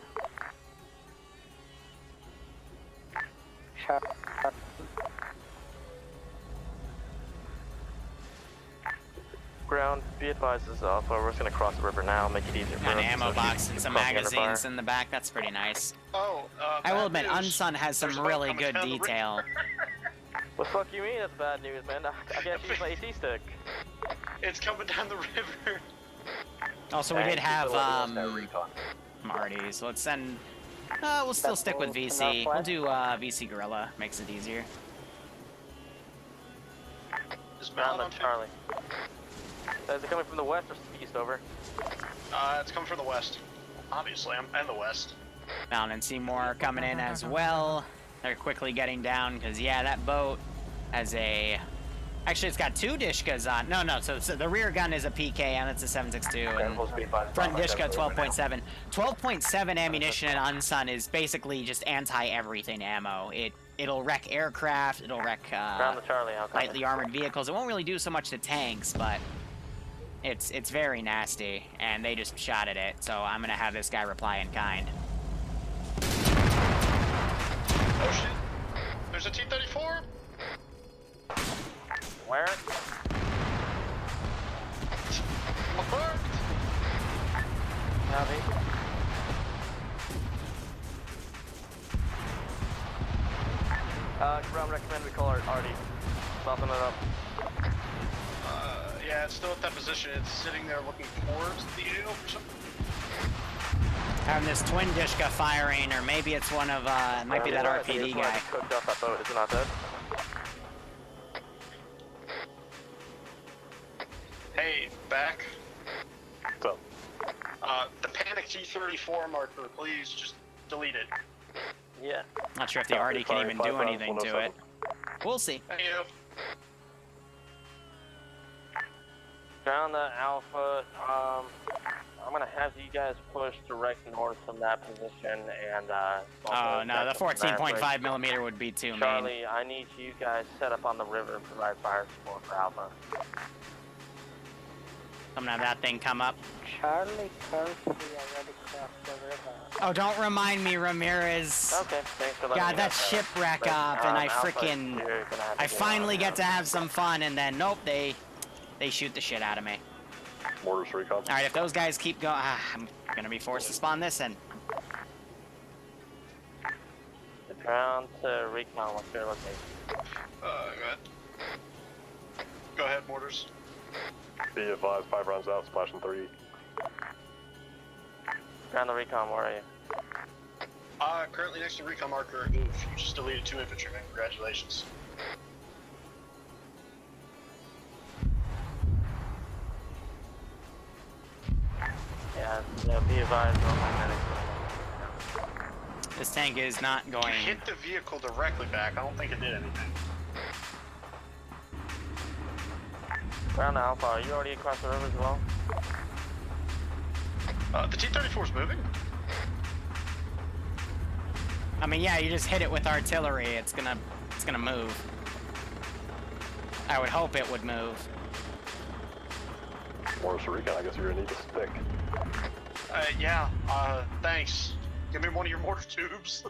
Ground, be advised, this is Alpha. We're just gonna cross the river now, make it easier for Got us. an ammo so box keep and some crossing under magazines fire. in the back. That's pretty nice. Oh, I will bad admit, news. Unsun has There's some a boat really coming good down the river. detail. What the fuck you mean that's bad news, man? I can't use my AT stick. It's coming down the river. Also, we did have recon. Marty, so let's send. We'll still stick with VC. We'll do VC Gorilla. Makes it easier. Is Down Malin to on foot? Charlie. Is it coming from the west or east? Over. It's coming from the west. Obviously, I'm in the west. Mountain and Seymour are coming in as well. They're quickly getting down because, yeah, that boat has a... Actually, it's got 2 Dishkas on. No, so the rear gun is a PK and it's a 7.62. And front Dishka 12.7. 12.7 ammunition in Unsun is basically just anti-everything ammo. It'll wreck aircraft, it'll wreck Ground the Charlie, I'll copy. lightly armored vehicles. It won't really do so much to tanks, but it's very nasty, and they just shot at it, so I'm gonna have this guy reply in kind. Oh shit! There's a T-34. Where? Marked. Copy. Ground recommend we call our Artie. Bumping it up. Yeah, it's still at that position. It's sitting there looking towards the AO or something. Having this twin Dishka firing, or maybe it's one of, it might be that RPD guy. Cooked off that boat, is it not dead? Hey, back. So, The panic T-34 marker, please just delete it. Yeah. Not sure if the Artie can even do anything to it. We'll see. Thank you. Ground the Alpha. I'm gonna have you guys push direct north from that position and Oh no, the 14.5 millimeter would be too mean. Charlie, I need you guys set up on the river and provide fire support for Alpha. I'm gonna have that thing come up. Charlie, currently already crossed the river. Oh, don't remind me, Ramirez. Okay, thanks for letting God, me that know. shipwreck up, and I Alpha, frickin'... you're gonna have to I get finally on get to have some fun, and then, nope, they shoot the shit out of me. mortars recon. Alright, if those guys keep going... I'm gonna be forced to spawn this, and... Ground to recon, what's your location? Go ahead, mortars. Be advised, 5 rounds out, splashing 3. Ground the recon, where are you? Currently next to recon marker. Oof, you just deleted 2 infantrymen. Congratulations. Yeah, be advised on my medics. This tank is not You going... hit the vehicle directly back. I don't think it did anything. Ground to Alpha, are you already across the river as well? The T-34 is moving. I mean, yeah, you just hit it with artillery, it's gonna move. I would hope it would move. Mortars recon, I guess you're gonna need a stick. Yeah, thanks. Give me one of your mortar tubes.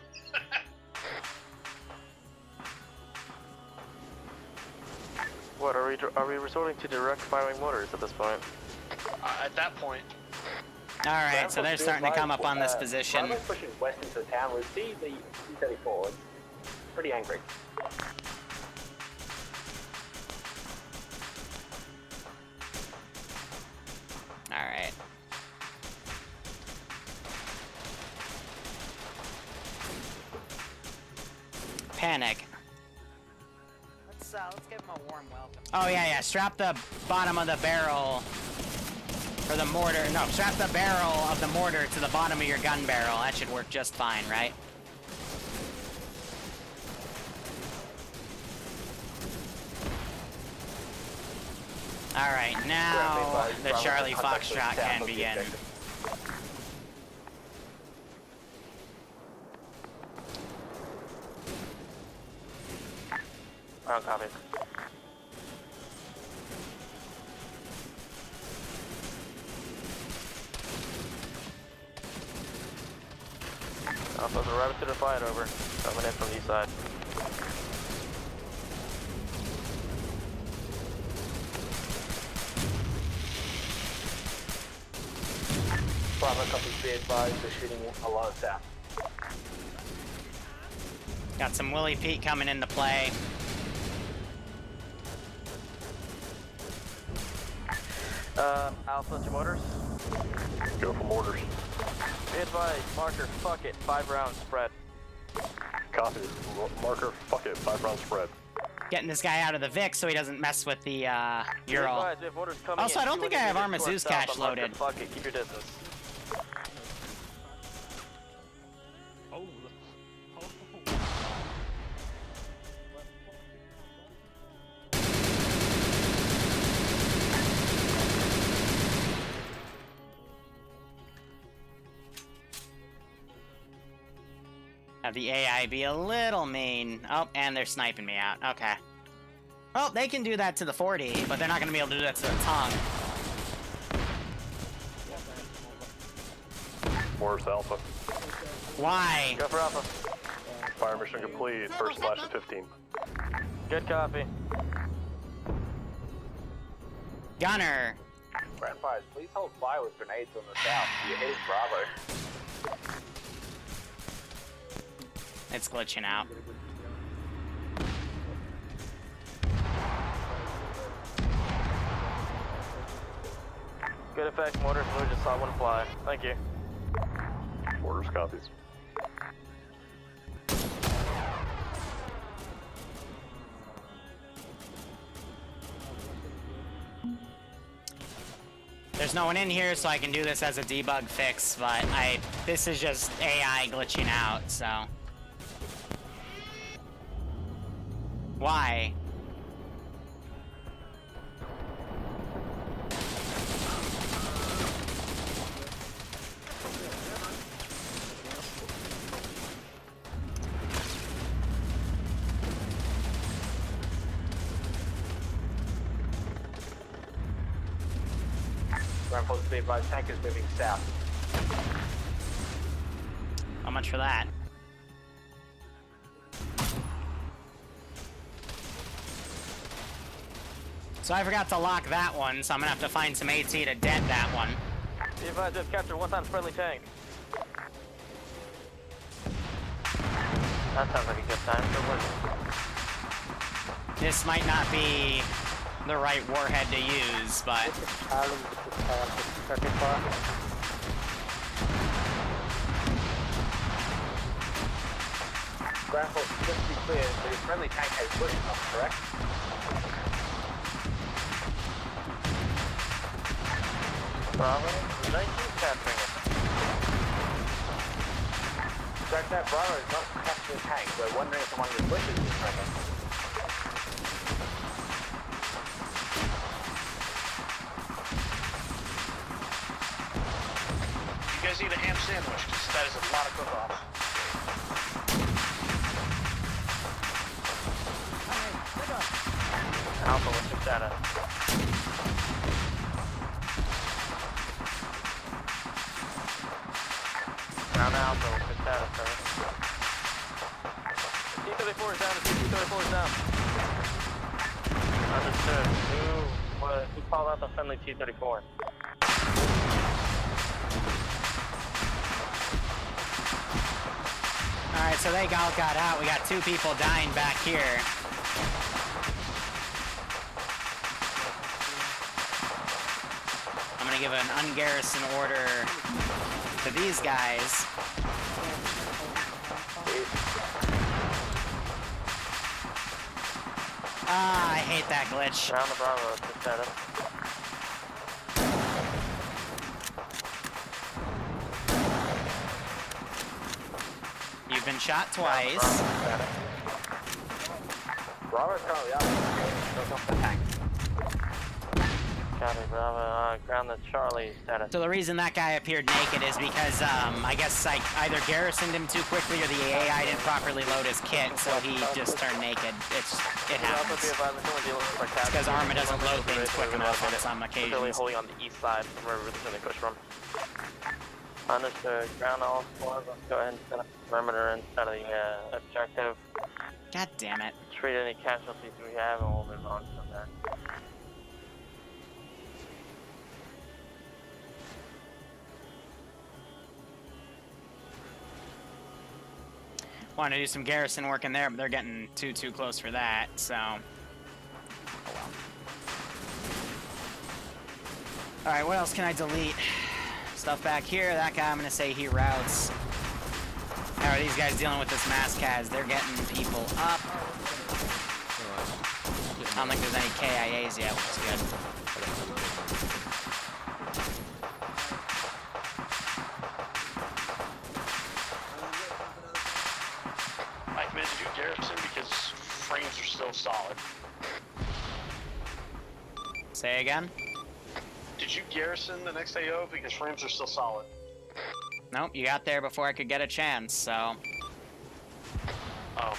What, are we resorting to direct firing mortars at this point? At that point. Alright, so they're starting to come up on this position. Bravo's pushing west into the town. We see the T-34. It's pretty angry. Alright. Panic. Let's give him a warm welcome. Oh yeah, strap the bottom of the barrel, or the mortar, no, strap the barrel of the mortar to the bottom of your gun barrel. That should work just fine, right? Alright, now the Charlie Foxtrot can begin. Oh, copy. Alpha's are right to the fight over. Coming in from the east side. Bravo, copy, be advised, they're shooting a lot of south. Got some Willie Pete coming into play. Alpha to motors. Go for mortars. Be advised, marker, fuck it, 5 rounds spread. Copy. Marker, fuck it, 5 round spread. Getting this guy out of the Vic so he doesn't mess with the Be Ural. advised, we have orders coming Also, in. I don't think I have Arma 200 Zeus meters cache south on marker, loaded. Fuck it, keep your distance. Oh. Have the AI be a little mean. Oh, and they're sniping me out. Okay. Well, they can do that to the 40, but they're not going to be able to do that to the tongue. Mortars Alpha. Why? Go for Alpha. Fire mission complete. First flash at 15. Good copy. Gunner. Ground fires, please hold fire with grenades on the south. You're hitting Bravo. It's glitching out. Good effect, mortars, we just saw one fly. Thank you. Mortars copies. There's no one in here, so I can do this as a debug fix, but this is just AI glitching out, so. Why? Ground forces, be advised, tank is moving south. How much for that? So I forgot to lock that one, so I'm gonna have to find some AT to dent that one. Be advised, just capture one time friendly tank. That sounds like a good time for work. This might not be the right warhead to use, but... This is Charlie, this is 34. Ground forces, just to be clear, the friendly tank has bushes on, correct? Bravo, 19 capturing it. Track that, Bravo is not capturing the tank. We're wondering if one of the bushes is friendly. You guys need a ham sandwich, because that is a lot of cook-off. Alpha, what's your status? Ground Alpha, what's your status, sir? T-34 is down, T-34 is down. Understood. Who called out the friendly T-34? Alright, so they all got out. We got 2 people dying back here. I'm gonna give an ungarrison order to these guys. Ah, I hate that glitch. Ground the Bravo, what's your status? You've been shot twice. Bravo's currently up. Goes off the tank. Copy, Bravo. Ground the Charlie status. So the reason that guy appeared naked is because, I guess I either garrisoned him too quickly or the AI didn't properly load his kit, so he just turned naked. It happens. It's because Arma doesn't load things quick enough on some occasions. Holding on the east side from where we're going to push from. Understood. Ground all squads. Let's go ahead and set up a perimeter inside of the objective. God damn it. Treat any casualties we have, and we'll move on from there. Want to do some garrison work in there, but they're getting too close for that, so... Oh well. Alright, what else can I delete? Stuff back here, that guy I'm gonna say he routes. How are these guys dealing with this mass cas? They're getting people up. I don't think there's any KIAs yet, which is good. I committed to do garrison because frames are still solid. Say again? Did you garrison the next AO because frames are still solid? Nope, you got there before I could get a chance, so... Oh.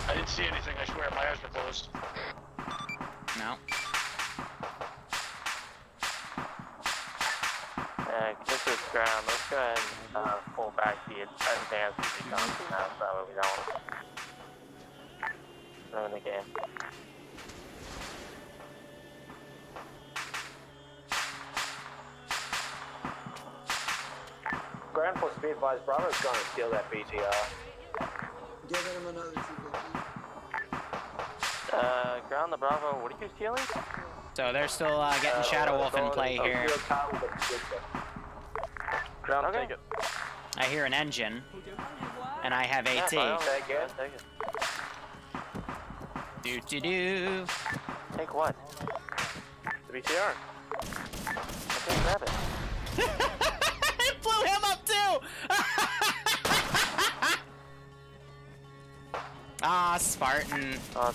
I didn't see anything, I swear, my eyes were closed. No. This is ground. Let's go ahead and pull back the advanced recon from that, so we don't ruin the game. Ground force, be advised, Bravo's going to steal that BTR. Giving him another 250. Ground the Bravo, what are you stealing? So they're still getting Shadow Wolf in play here. Ground, okay. Take it. I hear an engine, and I have AT. Yeah, take it. Do. Take what? The BTR. Okay, grab it. I blew him up too! Ah, Spartan. Oh,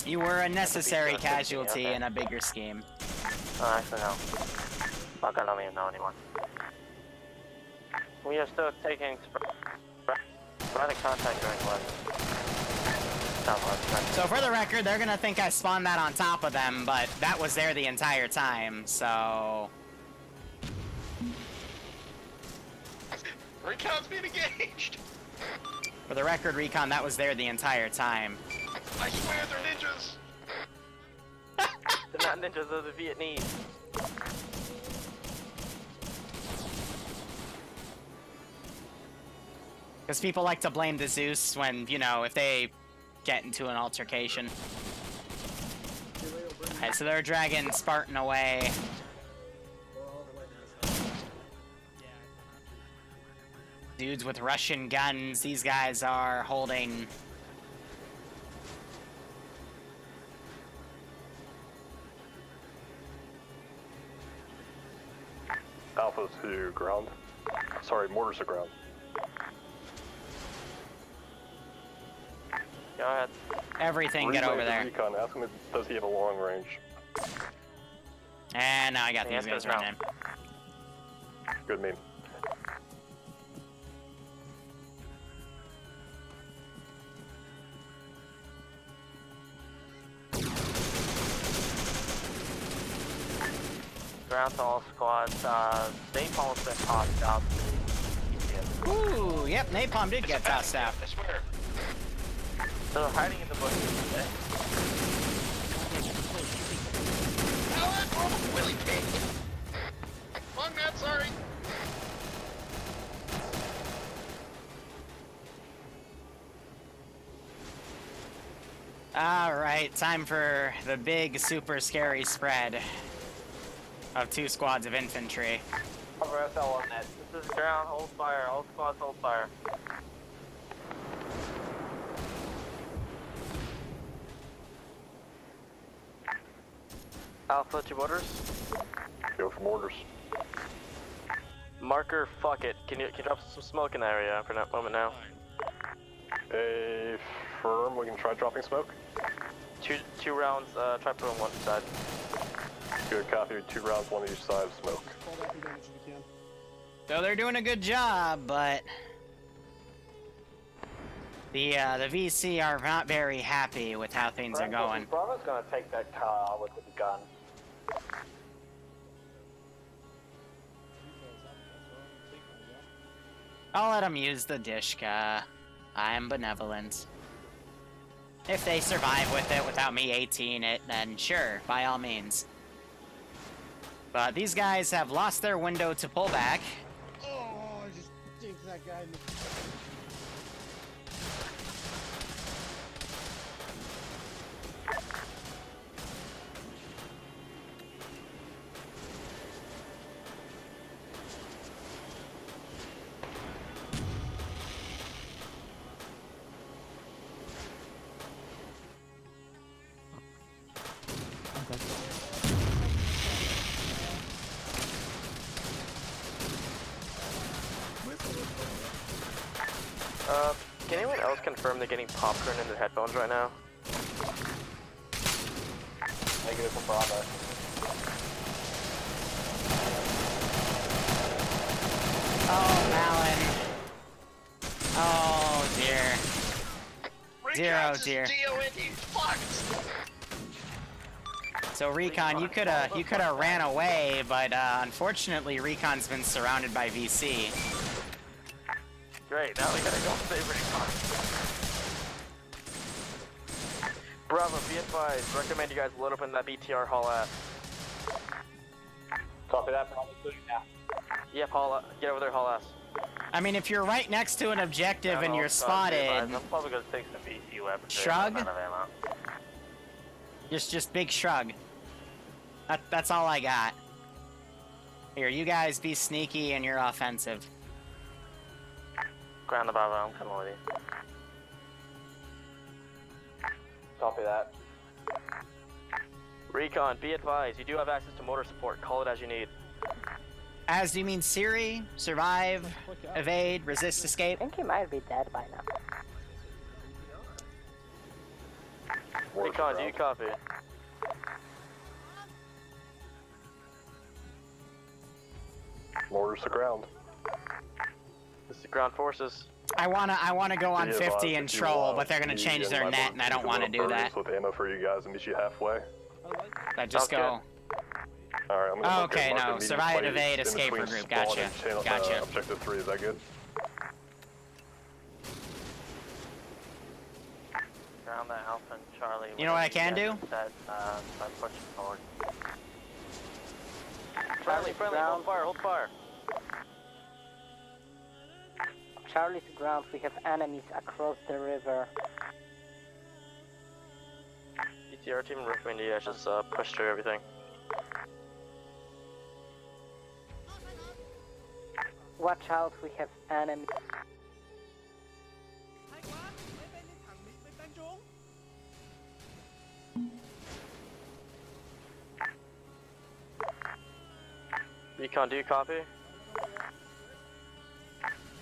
You were a necessary casualty in a bigger scheme. Oh, actually, no. Fuck, I don't even know anymore. We are still taking sporadic contact during what? So for the record, they're gonna think I spawned that on top of them, but that was there the entire time, so... Recon's being engaged! For the record, Recon, that was there the entire time. I swear they're ninjas! They're not ninjas, they're the Vietnamese. Because people like to blame the Zeus when, you know, if they get into an altercation. Alright, so they're dragging Spartan away. Dudes with Russian guns, these guys are holding... Alpha to ground. Sorry, mortars to ground. Go ahead. Everything, get over there. Recon, ask him, does he have a long range? And now I got these guys right in. Good meme. Ground to all squads. Napalm's been tossed out. Ooh, yep, Napalm did get tossed out. I swear. They're hiding in the bushes today. Oh, Willie Pig! Wrong map, sorry. Alright, time for the big, super scary spread of 2 squads of infantry. Cover SL on that. This is ground, hold fire. All squads hold fire. Alpha to mortars. Go for mortars. Marker, fuck it. Can you drop some smoke in the area for that moment now? A firm, we can try dropping smoke. Two rounds, try put on one side. Good copy, 2 rounds, 1 each side of smoke. So they're doing a good job, but the VC are not very happy with how things are going. Bravo's gonna take that car with the gun. I'll let them use the Dishka. I'm benevolent. If they survive with it without me 18 it, then sure, by all means. But these guys have lost their window to pull back. Oh, I just dinked that guy in the... Can anyone else confirm they're getting popcorn in their headphones right now? Negative from Bravo. Oh, Malin. Oh, dear. Zero, dear. So Recon, you coulda ran away, but unfortunately Recon's been surrounded by VC. Great, now we gotta go save Recon. Bravo, be advised. Recommend you guys load up in that BTR haul ass. Copy that, Bravo, doing now. Yep, get over there, haul ass. I mean, if you're right next to an objective and you're spotted, I'm probably gonna take some VC weapons. Shrug? Just big shrug. That's all I got. Here, you guys be sneaky and you're offensive. Ground the Bravo, I'm coming with you. Copy that. Recon, be advised. You do have access to motor support. Call it as you need. As do you mean Siri? Survive, evade, resist, escape? I think he might be dead by now. Recon, do you copy? Mortars to ground. This is ground forces. I wanna go on Be 50 advised and if you troll, want but they're gonna me change and their my net, and I don't want to do that. With ammo for you guys and meet you halfway. But just go. Alright, I'm gonna Oh, okay, mark a no. medium Survive, plate evade, in escape between regroup. spawn Gotcha. and channel, Gotcha. Objective 3, is that good? Ground the Alpha and Charlie. You know what I can do? That, by pushing forward. Friendly, hold fire, hold fire. Charlie to ground, we have enemies across the river. BTR team recommend you guys just push through everything. Watch out, we have enemies. Recon, do you copy?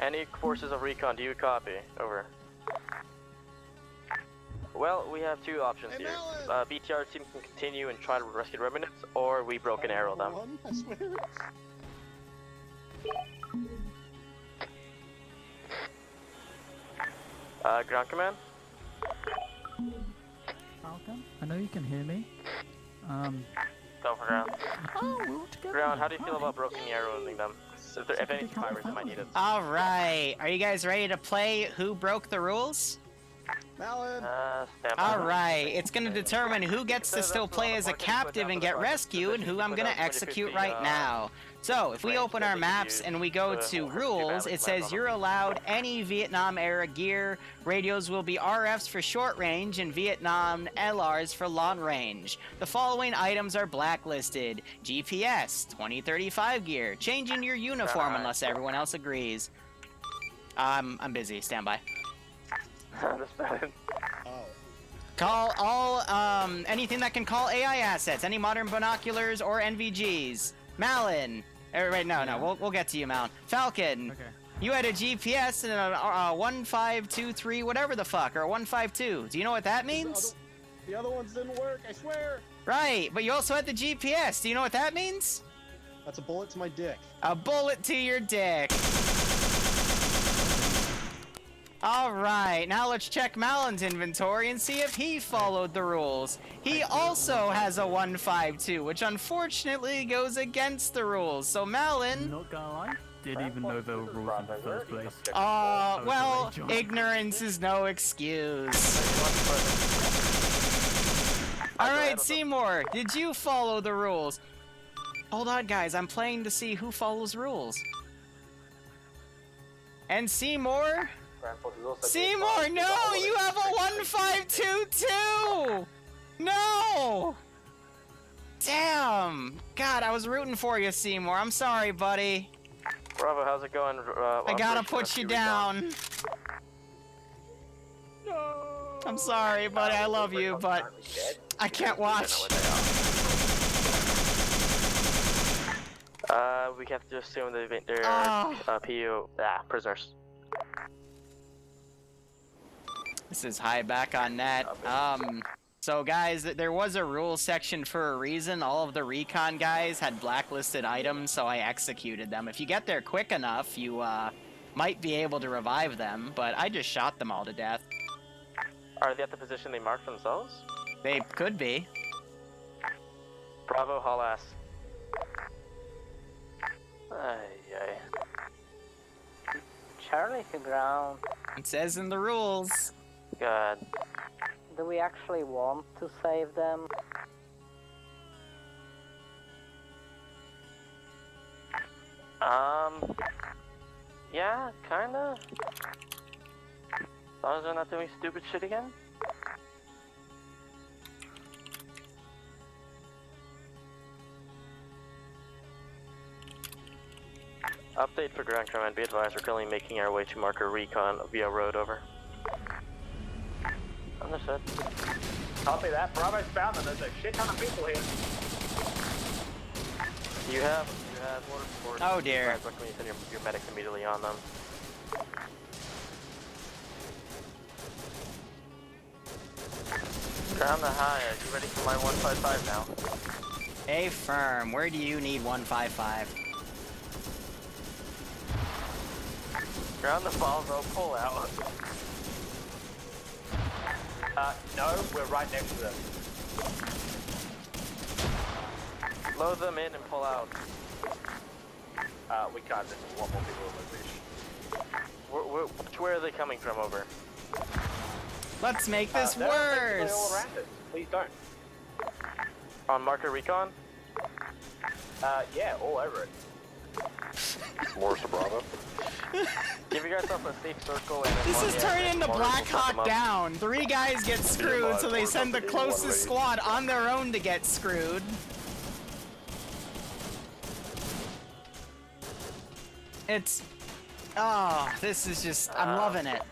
Any forces of Recon, do you copy? Over. Well, we have two options here. BTR team can continue and try to rescue the remnants, or we broken arrow them. I swear. Ground command? Falcon, I know you can hear me. Go for ground. Oh, we're all together. Ground, how do you feel about broken arrowing them? If any survivors, they might need it. All right, are you guys ready to play Who Broke the Rules? Malin! All right, it's going to determine who gets to still play as a captive and get rescued, and who I'm going to execute right now. So, if we open our maps and we go to rules, it says you're allowed any Vietnam-era gear. Radios will be RFs for short range and Vietnam LRs for long range. The following items are blacklisted. GPS, 2035 gear. Changing your uniform unless everyone else agrees. I'm busy. Stand by. Call all, anything that can call AI assets, any modern binoculars or NVGs. Malin. Wait, no, we'll get to you, Malin. Falcon. Okay. You had a GPS and a 1523, whatever the fuck, or a 152. Do you know what that means? The other ones didn't work, I swear. Right, but you also had the GPS. Do you know what that means? That's a bullet to my dick. A bullet to your dick. Alright, now let's check Malin's inventory and see if he followed the rules. He also has a 152, which unfortunately goes against the rules. So Malin... Not gonna lie, didn't even know there were rules in the first place. Well, ignorance is no excuse. Alright, Seymour, did you follow the rules? Hold on, guys, I'm playing to see who follows rules. And Seymour? Seymour, no! You have a 1522! No! Damn! God, I was rooting for you, Seymour. I'm sorry, buddy. Bravo, how's it going? I gotta put you down. No. I'm sorry, buddy. I love you, but I can't watch. We have to assume that they're prisoners. This is high back on net. So guys, there was a rules section for a reason. All of the recon guys had blacklisted items, so I executed them. If you get there quick enough, you might be able to revive them, but I just shot them all to death. Are they at the position they marked themselves? They could be. Bravo, haul ass. Ay. Charlie to ground. It says in the rules. God. Do we actually want to save them? Yeah, kinda. As long as they're not doing stupid shit again. Update for ground command. Be advised, we're currently making our way to marker recon via road. Over. Understood. Copy that. Bravo's found them. There's a shit ton of people here. You have order support. Oh dear. When you send your medics immediately on them. Ground the high. Are you ready for my 155 now? Hey, firm. Where do you need 155? Ground the Volvo, pull out. No, we're right next to them. Load them in and pull out. We can't. There's a lot more people in the beach. Where are they coming from? Over. Let's make this They're basically worse. all around us. Please don't. On marker recon? Yeah, all over it. Morris to Bravo. Give yourself a safe circle and This is turning into Black Hawk Down. 3 guys get screwed, so they send the closest squad on their own to get screwed. It's... Oh, this is just... I'm loving it.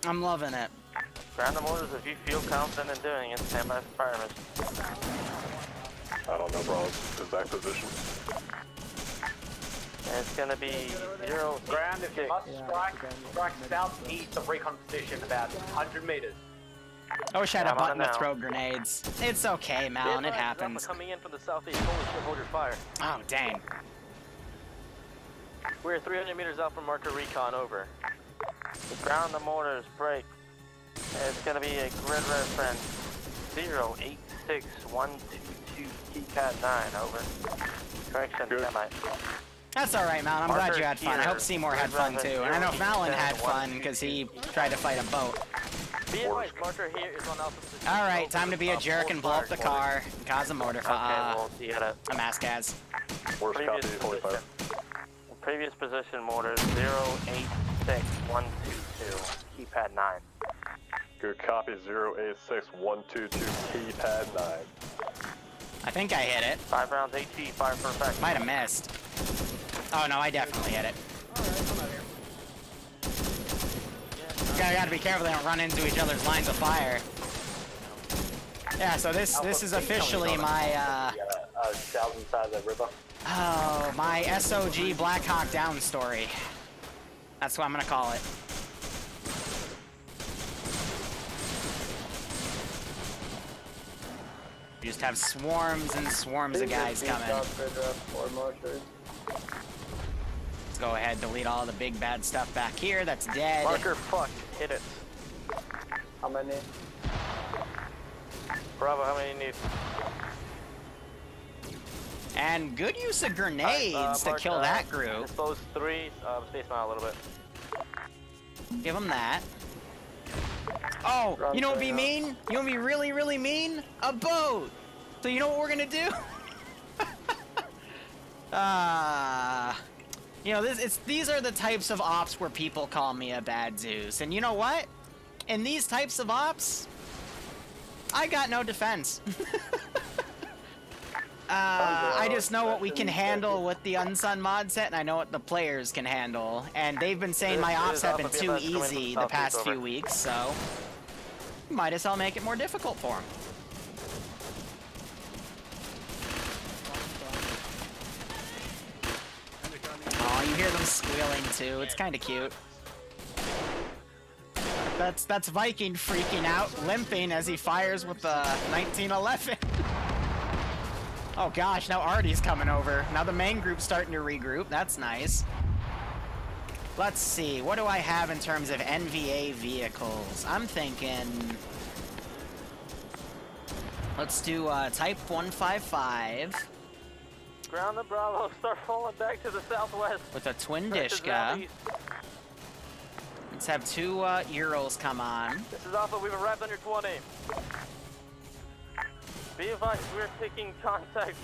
I'm loving it. Ground the mortars if you feel confident in doing it. Stand by for firemen. I don't know, bro. Exact position. And it's gonna be 0. Ground, if you must strike southeast of recon position about 100 meters. I wish I had a button to throw grenades. It's okay, Malin, it happens. Coming in from the southeast. Holy shit, hold your fire. Oh, dang. We're 300 meters out from marker recon. Over. Ground the mortars, break. It's gonna be a grid reference 086122 keypad 9, over. Correction, semi. That's alright, Malin. I'm glad you had fun. I hope Seymour had fun too. And I know Malin had fun because he tried to fight a boat. Be advised, marker here is on alpha position. Alright, time to be a jerk and blow up the car and cause a mortar fire. A mass gas. Worst copy, 45. Previous position mortars 086122 keypad 9. Good copy, 086122 keypad 9. I think I hit it. 5 rounds AT, fire for effect. Might have missed. Oh no, I definitely hit it. Gotta be careful they don't run into each other's lines of fire. Yeah, so this is officially my south side of the river. Oh, my SOG Black Hawk Down story. That's what I'm gonna call it. You just have swarms and swarms of guys coming. Let's go ahead, delete all the big bad stuff back here. That's dead. Marker fuck, hit it. How many? Bravo, how many you need? And good use of grenades to kill that group. Dispose 3, stay smile a little bit. Give them that. Oh, you know what would be mean? You know what would be really, really mean? A boat! So you know what we're gonna do? You know, these are the types of ops where people call me a bad Zeus. And you know what? In these types of ops, I got no defense. I just know what we can handle with the Unsun mod set, and I know what the players can handle. And they've been saying my ops have been too easy the past few weeks, so might as well make it more difficult for them. Oh, you hear them squealing too. It's kind of cute. That's Viking freaking out, limping as he fires with the 1911. Oh gosh, now Artie's coming over. Now the main group's starting to regroup. That's nice. Let's see, what do I have in terms of NVA vehicles? I'm thinking... Let's do Type 155. Ground the Bravo, start falling back to the southwest. With a twin Dishka. Let's have 2 Urals come on. This is Alpha, we've arrived on your 20. Be advised, we're taking contact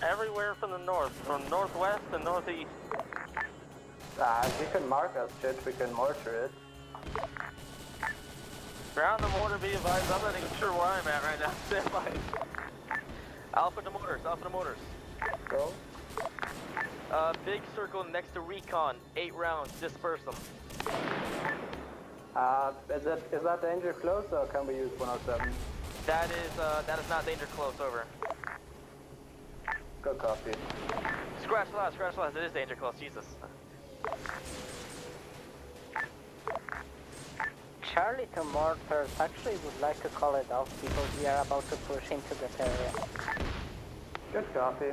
everywhere from the north, from northwest and northeast. If you can mark us, shit, we can mortar it. Ground the mortar, be advised, I'm not even sure where I'm at right now. Stand by. Alpha to mortars, Alpha to mortars. Go. Big circle next to recon, 8 rounds, disperse them. Is that danger close or can we use 107? That is not danger close, over. Good copy. Scratch last, it is danger close, Jesus. Charlie to mortars actually would like to call it off because we are about to push into this area. Good copy.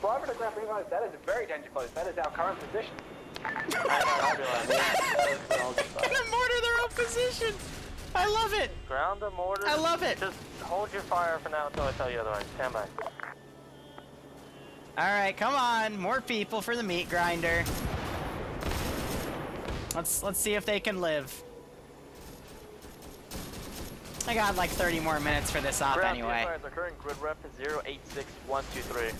Whoever the ground realized that is very danger close. That is our current position. Gonna mortar their own position! I love it! Ground the mortar. I love it! Just hold your fire for now until I tell you otherwise. Stand by. Alright, come on. More people for the meat grinder. Let's see if they can live. I got like 30 more minutes for this op anyway. Our current grid rep is 086123.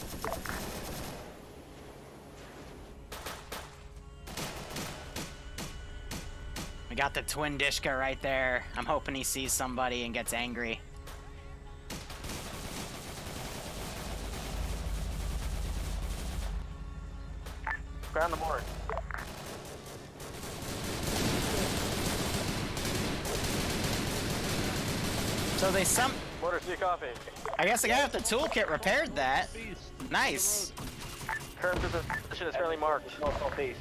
We got the twin Dishka right there. I'm hoping he sees somebody and gets angry. Ground the mortar. So they Mortar, see coffee. I guess the guy with the toolkit repaired that. Nice. Current position is currently marked. Northeast.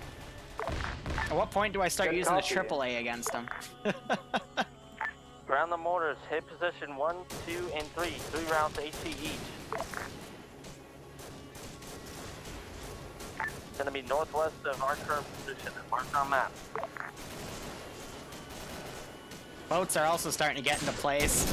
At what point do I start using the AAA against him? Ground the mortars. Hit position 1, 2, and 3. 3 rounds HP each. It's gonna be northwest of our current position. Marked on map. Boats are also starting to get into place.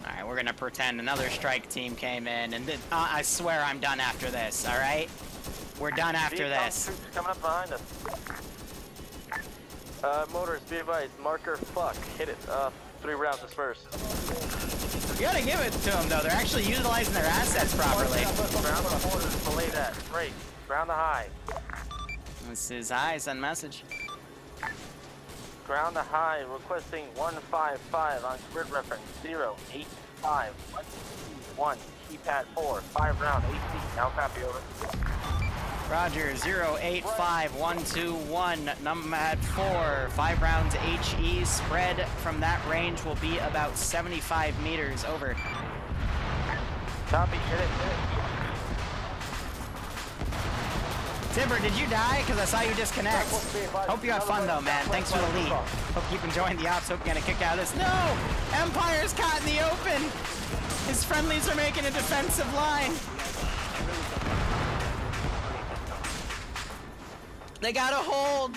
Alright, we're gonna pretend another strike team came in, and I swear I'm done after this, alright? We're done after this. Troops coming up behind us. Motors, be advised, marker fuck, hit it, 3 rounds dispersed. You gotta give it to them though, they're actually utilizing their assets properly. Ground the mortars, belay that. Great. Ground the high. This is eyes on message. Ground the high, requesting 155 on grid reference 085121. Keypad 4, 5 round AC. Now copy over. Roger, 085121, Nomad 4, 5 rounds HE. Spread from that range will be about 75 meters, over. Copy, hit it, hit it. Tibber, did you die? Because I saw you disconnect. Hope you had fun though, man. Thanks for the lead. Hope you keep enjoying the ops. Hope you get a kick out of this. No! Empire's caught in the open! His friendlies are making a defensive line. They got a hold!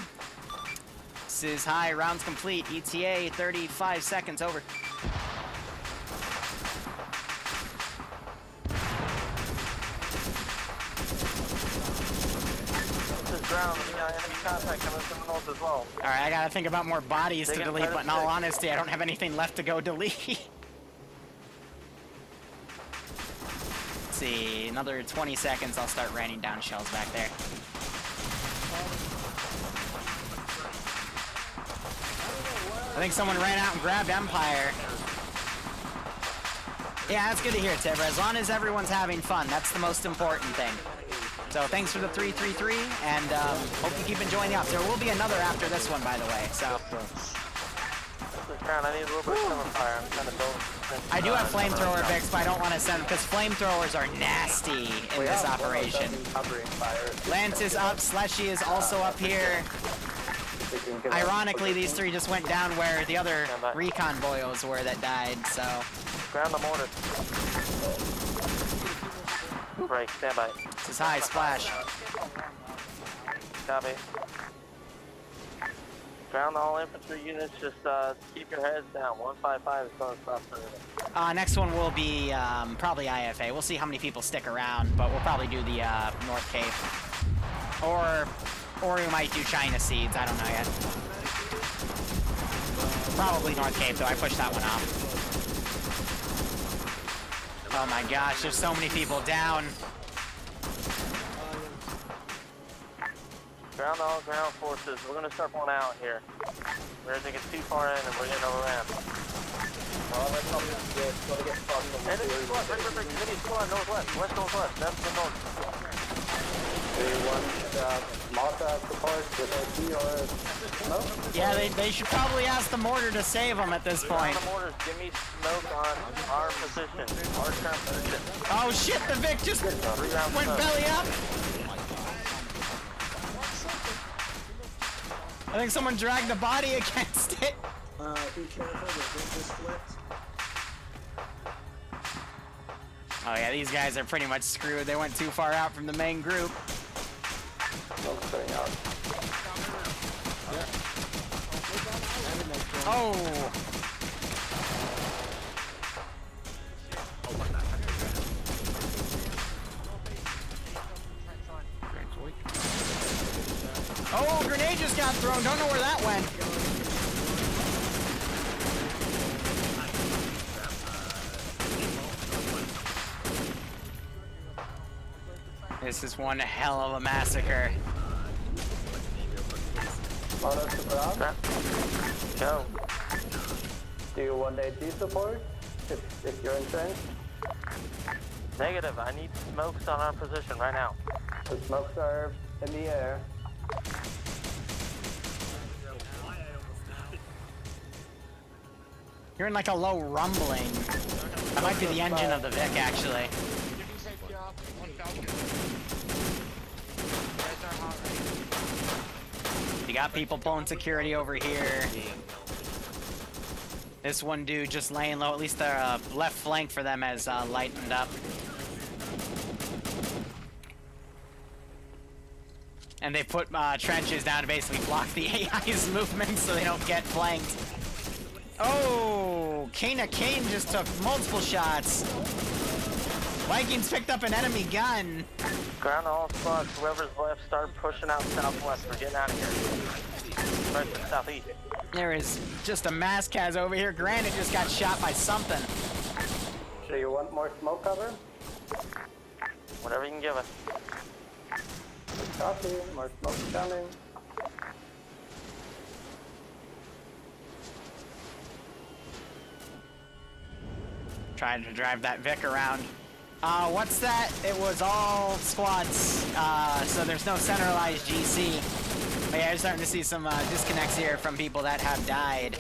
This is high, rounds complete. ETA 35 seconds over. Ground, enemy contact coming from the north as well. Alright, I gotta think about more bodies to delete, but in all honesty, I don't have anything left to go delete. Let's see, another 20 seconds, I'll start raining down shells back there. I think someone ran out and grabbed Empire. Yeah, that's good to hear, Tibber. As long as everyone's having fun, that's the most important thing. So thanks for the 333, and hope you keep enjoying the ops. There will be another after this one, by the way. So I need a little bit of fire. I'm trying to build. I do have flamethrower Vicks, but I don't want to send them because flamethrowers are nasty in this operation. Lance is up. Slushy is also up here. Ironically, these three just went down where the other recon boyos were that died. So ground the mortar. Break, stand by. This is high, splash. Copy. Ground all infantry units, just keep your heads down. 155 is going to stop. Next one will be probably IFA. We'll see how many people stick around, but we'll probably do the North Cape. Or we might do China Seeds, I don't know yet. Probably North Cape, though. I pushed that one off. Oh my gosh, there's so many people down. Ground all ground forces. We're going to start pulling out here. We're going to get too far in and we're getting overran. Well, that's not good. Got to get fucked. Enemy squad, break. Enemy squad, northwest. Northwest. That's the north. Do you want mortar support with AP or no? Yeah, they should probably ask the mortar to save them at this point. The mortars, give me smoke on our position. Our current position. Oh shit, the Vic just went belly up. I think someone dragged the body against it. Be careful, the Vic just flipped. Oh yeah, these guys are pretty much screwed. They went too far out from the main group. Oh! Oh, grenade just got thrown. Don't know where that went. This is one hell of a massacre. Go. Do you want AT support if you're entrenched? Negative. I need smokes on our position right now. The smokes are in the air. You're in like a low rumbling. That might be the engine of the Vic, actually. You got people pulling security over here. This one dude just laying low. At least the left flank for them has lightened up. And they put trenches down to basically block the AI's movement so they don't get flanked. Oh, Kane just took multiple shots. Vikings picked up an enemy gun. Ground all squads. Whoever's left, start pushing out southwest. We're getting out of here. Right to southeast. There is just a mass Kaz over here. Granite just got shot by something. Do you want more smoke cover? Whatever you can give us. Copy. More smoke coming. Trying to drive that Vic around. What's that? It was all squads, so there's no centralized GC. But yeah, I'm starting to see some disconnects here from people that have died.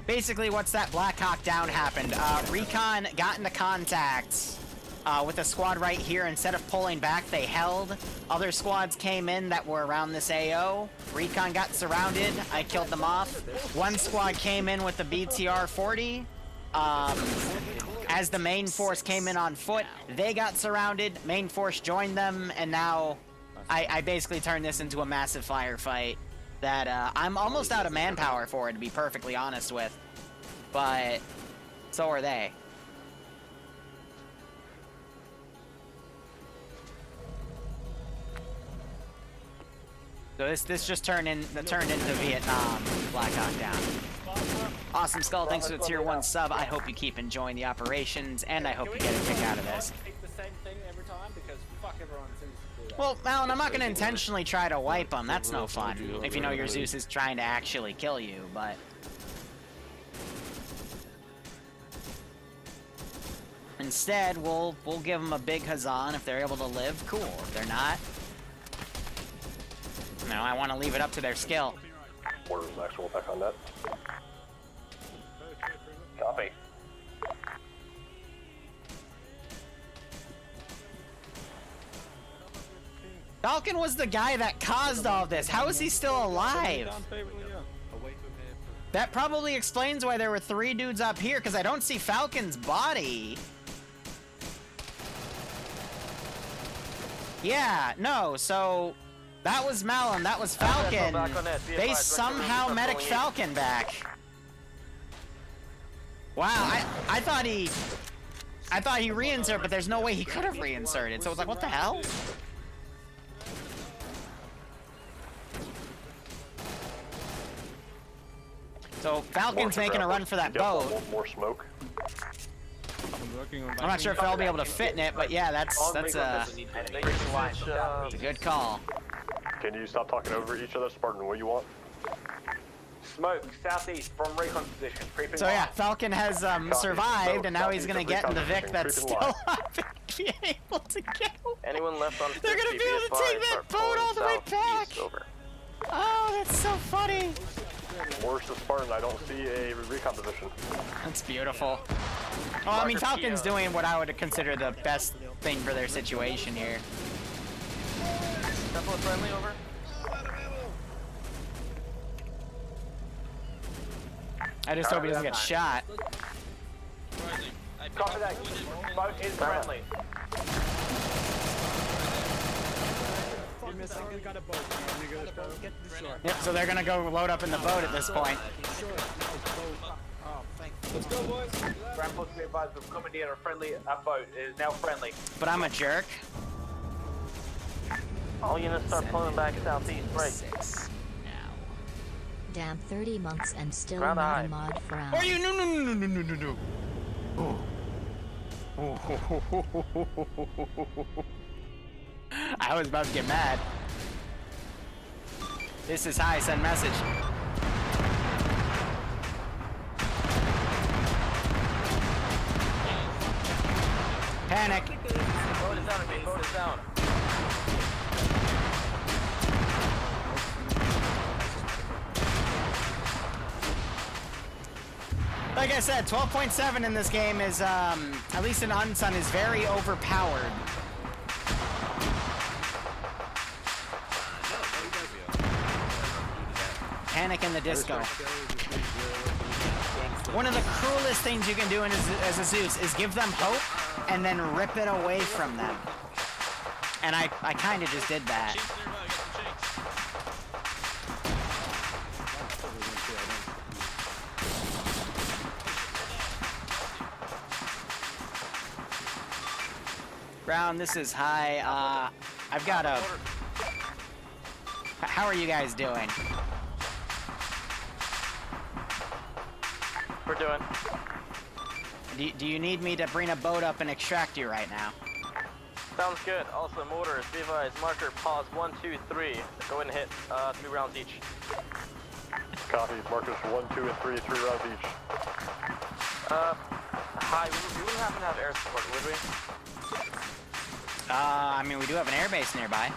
Basically, what's that Black Hawk down happened? Recon got into contact with a squad right here. Instead of pulling back, they held. Other squads came in that were around this AO. Recon got surrounded. I killed them off. One squad came in with the BTR 40. As the main force came in on foot, they got surrounded. Main force joined them, and now I basically turned this into a massive firefight that I'm almost out of manpower for it, to be perfectly honest with. But so are they. So this just turned into Vietnam. Black Hawk down. Awesome, Skull. Thanks for the tier 1 sub. I hope you keep enjoying the operations, and I hope you get a kick out of this. The same thing every time because fuck everyone seems to do that. Well, Alan, I'm not going to intentionally try to wipe them. That's no fun. If you know your Zeus is trying to actually kill you, but... Instead, we'll give them a big huzzah, and if they're able to live, cool. If they're not... No, I want to leave it up to their skill. Orders actual back on that. Copy. Falcon was the guy that caused all this. How is he still alive? That probably explains why there were 3 dudes up here, because I don't see Falcon's body. Yeah, no, so... That was Malum, that was Falcon. They somehow medic Falcon back. Wow, I thought he reinserted, but there's no way he could have reinserted. So I was like, what the hell? So Falcon's making a run for that boat. More smoke. I'm not sure if I'll be able to fit in it, but yeah, that's a good call. Can you stop talking over each other, Spartan? What do you want? Smoke, southeast from recon position. Creeping so yeah, Falcon has survived, and now he's gonna get in the Vic that's still up and be able to go. Anyone left on? They're gonna be able to take that boat all the way back. Oh, that's so funny. Where's the Spartan? I don't see a recon position. That's beautiful. Well, I mean, Falcon's doing what I would consider the best thing for their situation here. Temple friendly over. I just hope he doesn't get shot. Copy that. Boat is friendly. Yep, so they're gonna go load up in the boat at this point. Let's go, boys. Ground force be advised, we've commandeered a friendly boat. It is now friendly. But I'm a jerk. All units start pulling back southeast, right. Damn, 30 months and still Ground not high. a mod frown. Are you? No. I was about to get mad. This is high, send message. Panic. Boat is down, boat is down. Like I said, 12.7 in this game is, at least in Unsung, is very overpowered. Panic in the disco. One of the cruelest things you can do as a Zeus is give them hope and then rip it away from them. And I kind of just did that. Brown, this is high. I've got a... How are you guys doing? We're doing. Do you need me to bring a boat up and extract you right now? Sounds good. Also, mortars, be advised, marker, pause, 1, 2, 3. Go ahead and hit 3 rounds each. Copy. Markers 1, 2, and 3. 3 rounds each. Hi. We wouldn't happen to have air support, would we? I mean, we do have an airbase nearby.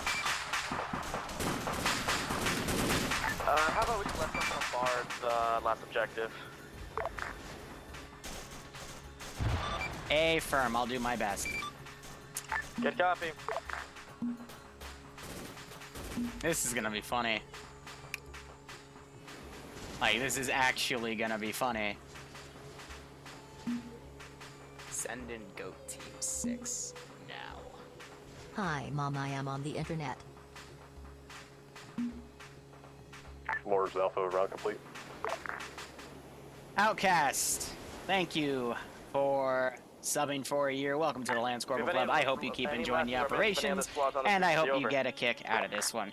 How about we just let them bombard last objective? A firm, I'll do my best. Good copy. This is gonna be funny. Like, this is actually gonna be funny. Send in Goat Team 6 now. Hi, Mom, I am on the internet. Mortars Alpha, round complete. Outcast, thank you for subbing for a year. Welcome to the Lance Corporal Club. I hope you keep enjoying the operations, and I hope you get a kick out of this one.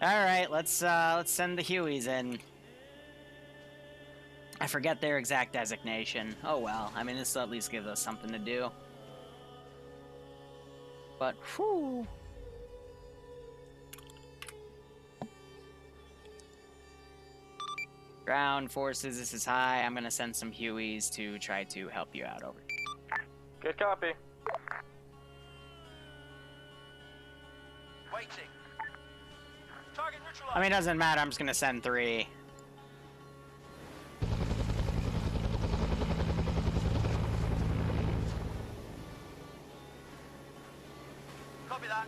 All right, let's send the Hueys in. I forget their exact designation. Oh well. I mean, this will at least give us something to do. But whew. Ground forces, this is high. I'm gonna send some Hueys to try to help you out. Over. Good copy. Waiting. Target neutralized. I mean, it doesn't matter. I'm just gonna send 3. Copy that.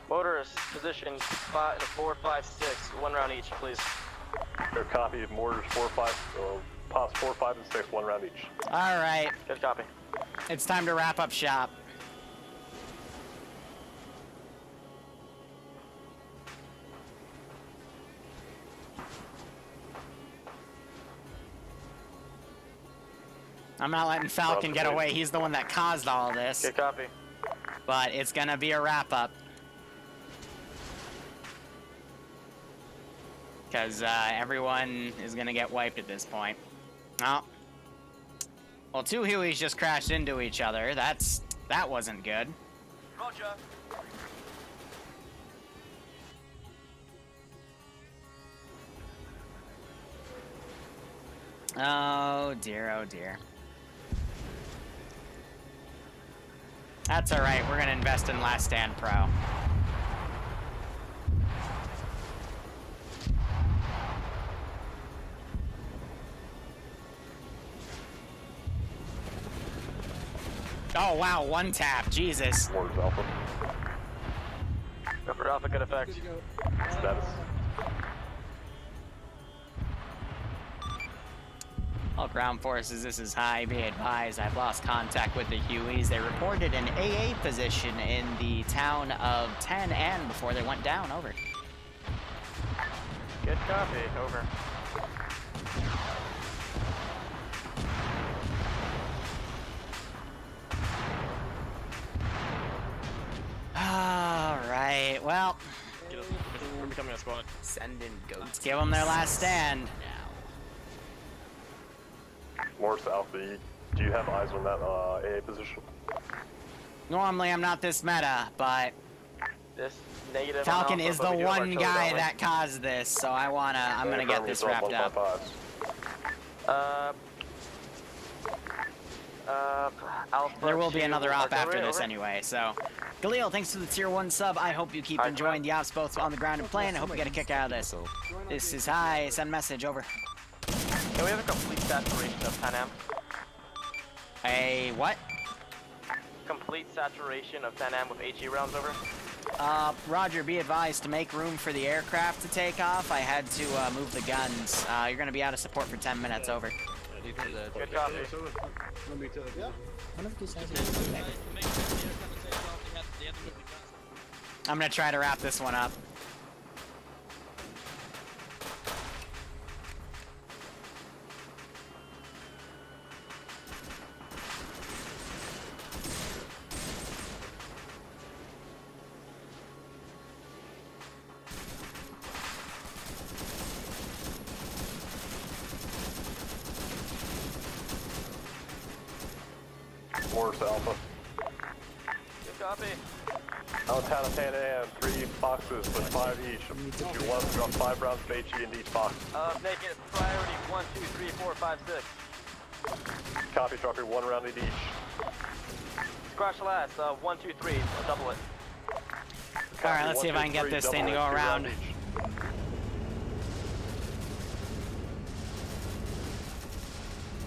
Motorist, position 4, 5, 6. 1 round each, please. Good copy. Mortars 4, 5, pops 4, 5, and 6. 1 round each. All right. Good copy. It's time to wrap up shop. I'm not letting Falcon get away. He's the one that caused all this. Good copy. But it's gonna be a wrap-up. Because everyone is gonna get wiped at this point. Oh. Well, 2 Hueys just crashed into each other. That wasn't good. Roger. Oh dear, oh dear. That's alright, we're gonna invest in Last Stand Pro. Oh wow, 1 tap, Jesus. Mortars Alpha. Go for Alpha, good effect. Status. All ground forces, this is high. Be advised, I've lost contact with the Hueys. They reported an AA position in the town of 10N before they went down. Over. Good copy. Over. All right, well. We're becoming a squad. Send in goats. Let's give them their last stand. Mortars Alpha, do you have eyes on that AA position? Normally, I'm not this meta, but This negative. Falcon on Alpha, is but the we do have one artillery guy down that caused this, so I'm gonna get this wrapped up. Alpha There will be 2 another op after artillery, this over. anyway, so. Galil, thanks for the tier 1 sub. I hope you keep Alright, enjoying the ops both on the ground and playing. I hope you get a kick out of this. This is high. Send message. Over. Can we have a complete saturation of 10M? A what? Complete saturation of 10M with HE rounds, over. Roger, be advised to make room for the aircraft to take off. I had to move the guns. You're going to be out of support for 10 minutes. Over. Good copy. I'm going to try to wrap this one up. Mortars Alpha. Good copy. Downtown of 10 3 boxes with 5 each. If you want to drop 5 rounds of HE in each box. Make it priority 1, 2, 3, 4, 5, 6. Copy, drop your 1 round in each. Crash last, 1, 2, 3, double it. Alright, let's see if I can get this thing to go around.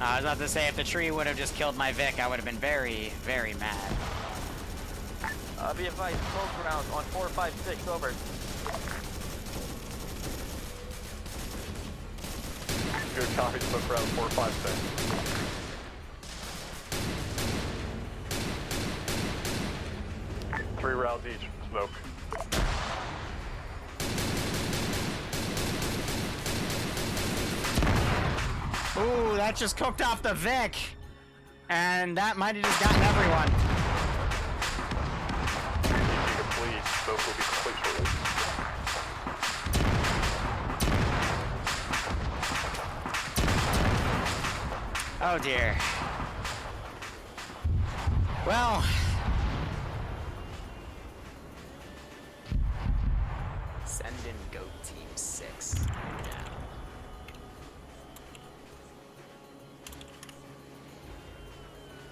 I was about to say, if the tree would have just killed my Vic, I would have been very, very mad. Be advised, smoke rounds on 456, over. Good copy, smoke round 456. Three rounds each, smoke. Ooh, that just cooked off the Vic. And that might have just gotten everyone. Please, smoke will be complete shortly. Oh dear. Well. Send in Goat Team 6.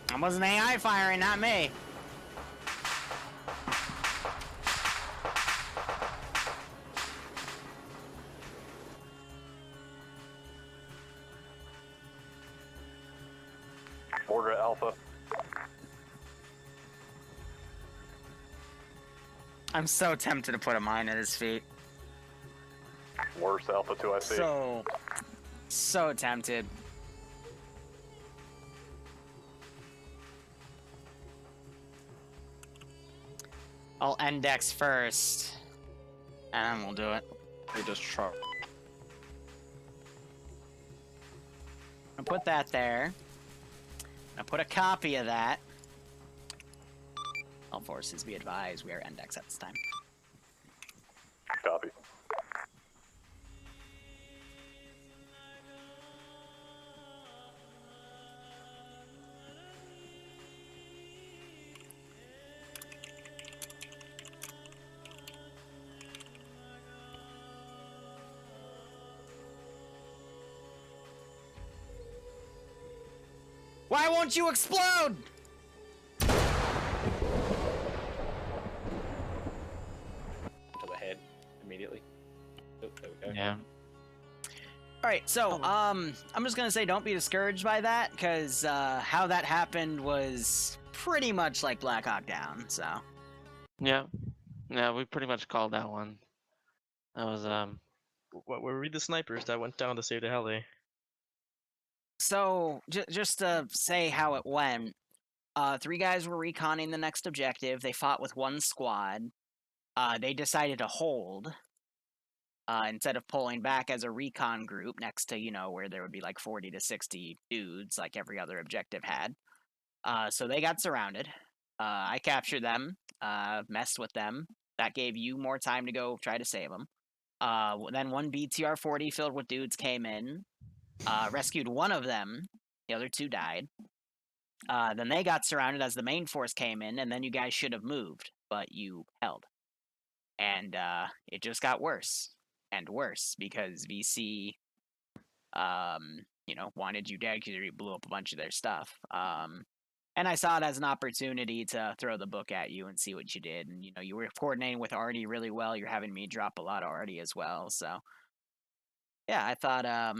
That was an AI firing, not me. Order Alpha. I'm so tempted to put a mine at his feet. Worse Alpha 2, I see. So tempted. I'll index first, and then we'll do it. They just try. I'll put that there. I'll put a copy of that. All forces be advised, we are index at this time. Copy. Why won't you explode? To the head immediately. Oh, there we go. Yeah. All right, so I'm just gonna say don't be discouraged by that, because how that happened was pretty much like Black Hawk Down. So. Yeah, we pretty much called that one. That was What were we the snipers that went down to save the heli? So, just to say how it went, 3 guys were reconning the next objective. They fought with 1 squad. They decided to hold instead of pulling back as a recon group next to, where there would be like 40 to 60 dudes like every other objective had. So they got surrounded. I captured them, messed with them. That gave you more time to go try to save them. Then 1 BTR-40 filled with dudes came in. Rescued 1 of them. The other 2 died. Then they got surrounded as the main force came in, and then you guys should have moved, but you held. And it just got worse and worse because VC, wanted you dead because you blew up a bunch of their stuff. And I saw it as an opportunity to throw the book at you and see what you did. And, you were coordinating with Artie really well. You're having me drop a lot of Artie as well. So, yeah, I thought,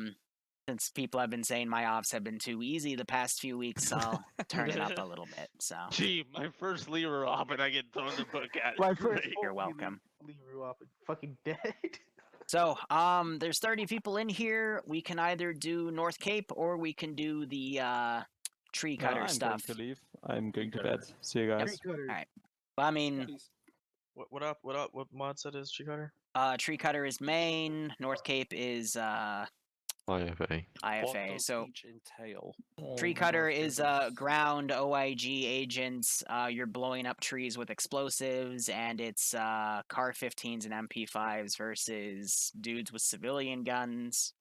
since people have been saying my offs have been too easy the past few weeks, I'll turn it up a little bit. So. Gee, my first Liru off and I get thrown the book at. My first. You're welcome. Liru off and fucking dead. So, there's 30 people in here. We can either do North Cape or we can do the tree cutter stuff. I'm going to leave. I'm going to bed. See you guys. All right. Well, I mean, What up? What mod set is Tree Cutter? Tree cutter is main. North Cape is IFA. IFA. So each entail? tree cutter is ground OIG agents. You're blowing up trees with explosives, and it's car 15s and MP5s versus dudes with civilian guns.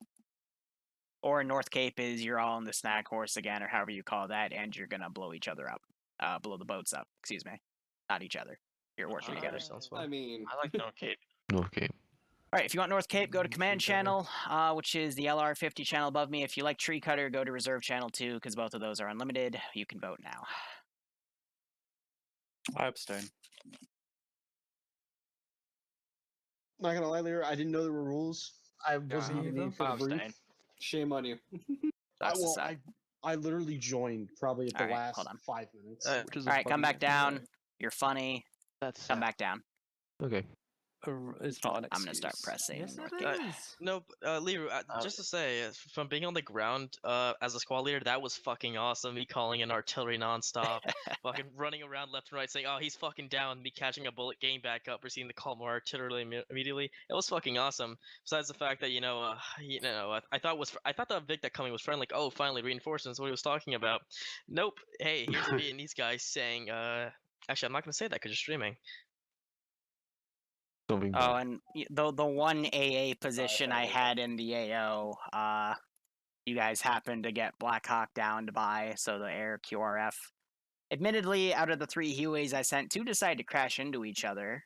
Or North Cape is you're all on the snack horse again, or however you call that, and you're gonna blow each other up, blow the boats up. Excuse me, not each other. You're working together. I mean, I like North Cape. North Cape. All right, if you want North Cape, go to Command Channel, which is the LR50 channel above me. If you like Tree Cutter, go to Reserve Channel 2, because both of those are unlimited. You can vote now. I abstain. Not gonna lie, Liru, I didn't know there were rules. I wasn't even in for the brief. Abstain. Shame on you. That's well, the side. I literally joined probably at the Alright, last hold on. 5 minutes. Alright, come back down. You're funny. That's come back down. Okay. It's not an I'm gonna start pressing. Yes, North it Gate. is. No, Liru, just to say, from being on the ground as a squad leader, that was fucking awesome. Me calling in artillery nonstop, fucking running around left and right saying, "Oh, he's fucking down." Me catching a bullet, getting back up, receiving the call more artillery immediately. It was fucking awesome. Besides the fact that I thought the Vic that coming was friendly. Like, oh, finally reinforcements. What he was talking about. Nope. Hey, here's the Vietnamese guy saying, Actually, I'm not gonna say that because you're streaming. Oh, and the one AA position I had in the AO, you guys happened to get Black Hawk downed by, so the air QRF. Admittedly, out of the 3 Hueys I sent, 2 decided to crash into each other,